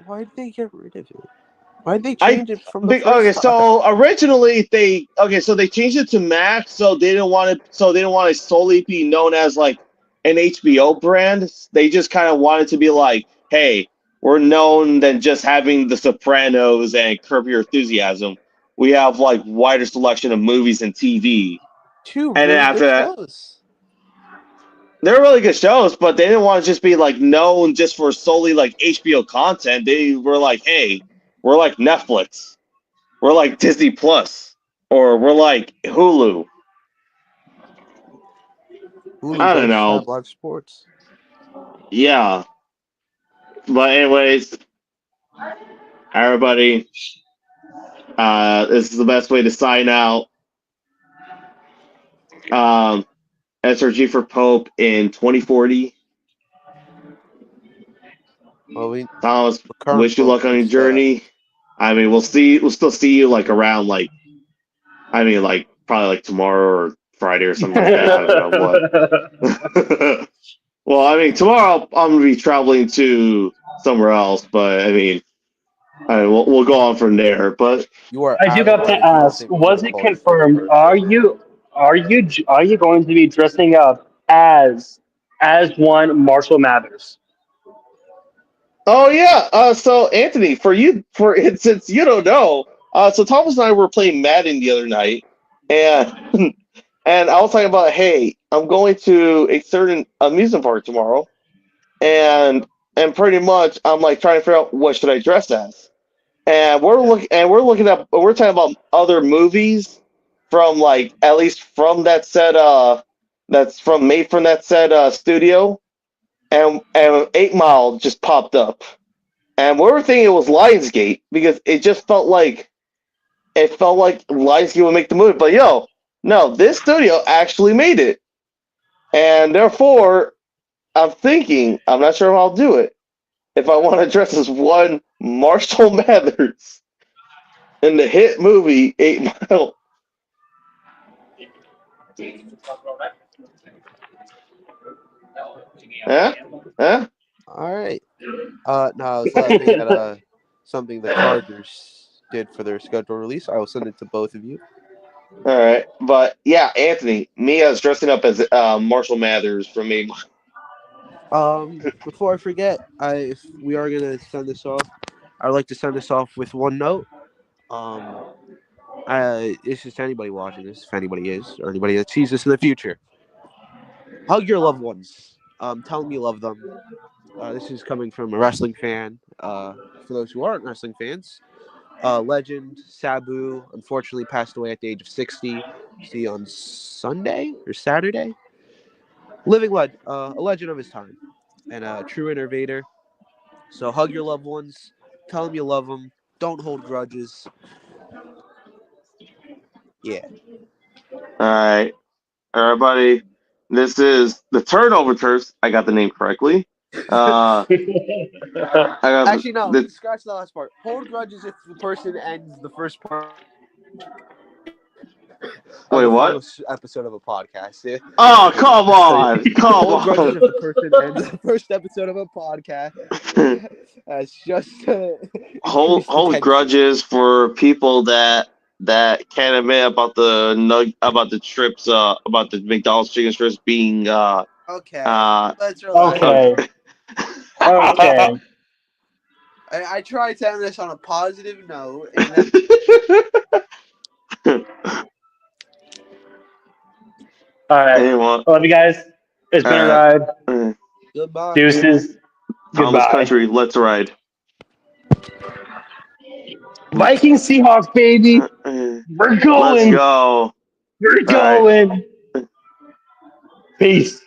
[SPEAKER 3] Why did they get rid of it? Why did they change it from the first time?
[SPEAKER 2] So originally they changed it to Max, so they didn't want to solely be known as like an HBO brand. They just kind of wanted to be like, hey, we're known than just having The Sopranos and Curb Your Enthusiasm. We have like wider selection of movies and TV.
[SPEAKER 3] And then after that,
[SPEAKER 2] they're really good shows, but they didn't want to just be like known just for solely like HBO content. They were like, hey, we're like Netflix, we're like Disney Plus, or we're like Hulu. I don't know.
[SPEAKER 3] Live sports.
[SPEAKER 2] Yeah. But anyways, everybody, this is the best way to sign out. SRG for Pope in 2040.
[SPEAKER 3] Well,
[SPEAKER 2] Thomas, wish you luck on your journey. I mean, we'll still see you like around probably like tomorrow or Friday or something like that. I don't know what. Well, I mean, tomorrow I'm going to be traveling to somewhere else, but I mean, we'll go on from there. But
[SPEAKER 5] I do got to ask: was it confirmed? Are you going to be dressing up as one Marshall Mathers?
[SPEAKER 2] Oh yeah. So Anthony, since you don't know, so Thomas and I were playing Madden the other night, and and I was talking about, hey, I'm going to a certain amusement park tomorrow, and and pretty much I'm like trying to figure out what should I dress as, and we're talking about other movies from like at least from that said that's from made from that said studio, and 8 Mile just popped up. And we were thinking it was Lionsgate because it felt like Lionsgate would make the movie. But yo, no, this studio actually made it. And therefore, I'm not sure how I'll do it. If I want to dress as one Marshall Mathers in the hit movie 8 Mile. Huh? Huh?
[SPEAKER 3] All right. No, I was laughing at something the Chargers did for their schedule release. I will send it to both of you.
[SPEAKER 2] All right. But yeah, Anthony, Mia's dressing up as Marshall Mathers from 8 Mile.
[SPEAKER 3] Before I forget, if we are gonna send this off, I would like to send this off with one note. This is to anybody watching this, if anybody is, or anybody that sees this in the future. Hug your loved ones. Tell them you love them. This is coming from a wrestling fan. For those who aren't wrestling fans, legend Sabu unfortunately passed away at the age of 60. See on Sunday or Saturday. A legend of his time, and a true innovator. So hug your loved ones. Tell them you love them. Don't hold grudges. Yeah.
[SPEAKER 2] All right, everybody. This is the Turnover Turfs. I got the name correctly. I got
[SPEAKER 3] Actually, no.
[SPEAKER 2] the-
[SPEAKER 3] Scratch the last part. Hold grudges if the person ends the first part.
[SPEAKER 2] Wait,
[SPEAKER 3] the
[SPEAKER 2] what?
[SPEAKER 3] final episode of a podcast. Yeah.
[SPEAKER 2] Oh, come on. Come
[SPEAKER 3] Hold grudges
[SPEAKER 2] on.
[SPEAKER 3] if the person ends the first episode of a podcast. It's just
[SPEAKER 2] hold
[SPEAKER 3] tension.
[SPEAKER 2] grudges for people that can't admit about the trips about the McDonald's chicken strips being
[SPEAKER 3] Okay.
[SPEAKER 2] uh
[SPEAKER 3] Let's relax.
[SPEAKER 5] Okay. Okay.
[SPEAKER 3] I tried to end this on a positive note, and then
[SPEAKER 5] All right.
[SPEAKER 2] Anyway,
[SPEAKER 5] Love you guys. It's been a ride.
[SPEAKER 3] goodbye.
[SPEAKER 5] Deuces.
[SPEAKER 2] Thomas
[SPEAKER 5] Goodbye.
[SPEAKER 2] Country, let's ride.
[SPEAKER 5] Vikings Seahawks, baby. We're
[SPEAKER 2] Let's
[SPEAKER 5] going.
[SPEAKER 2] go.
[SPEAKER 5] We're
[SPEAKER 2] All right.
[SPEAKER 5] going. Peace.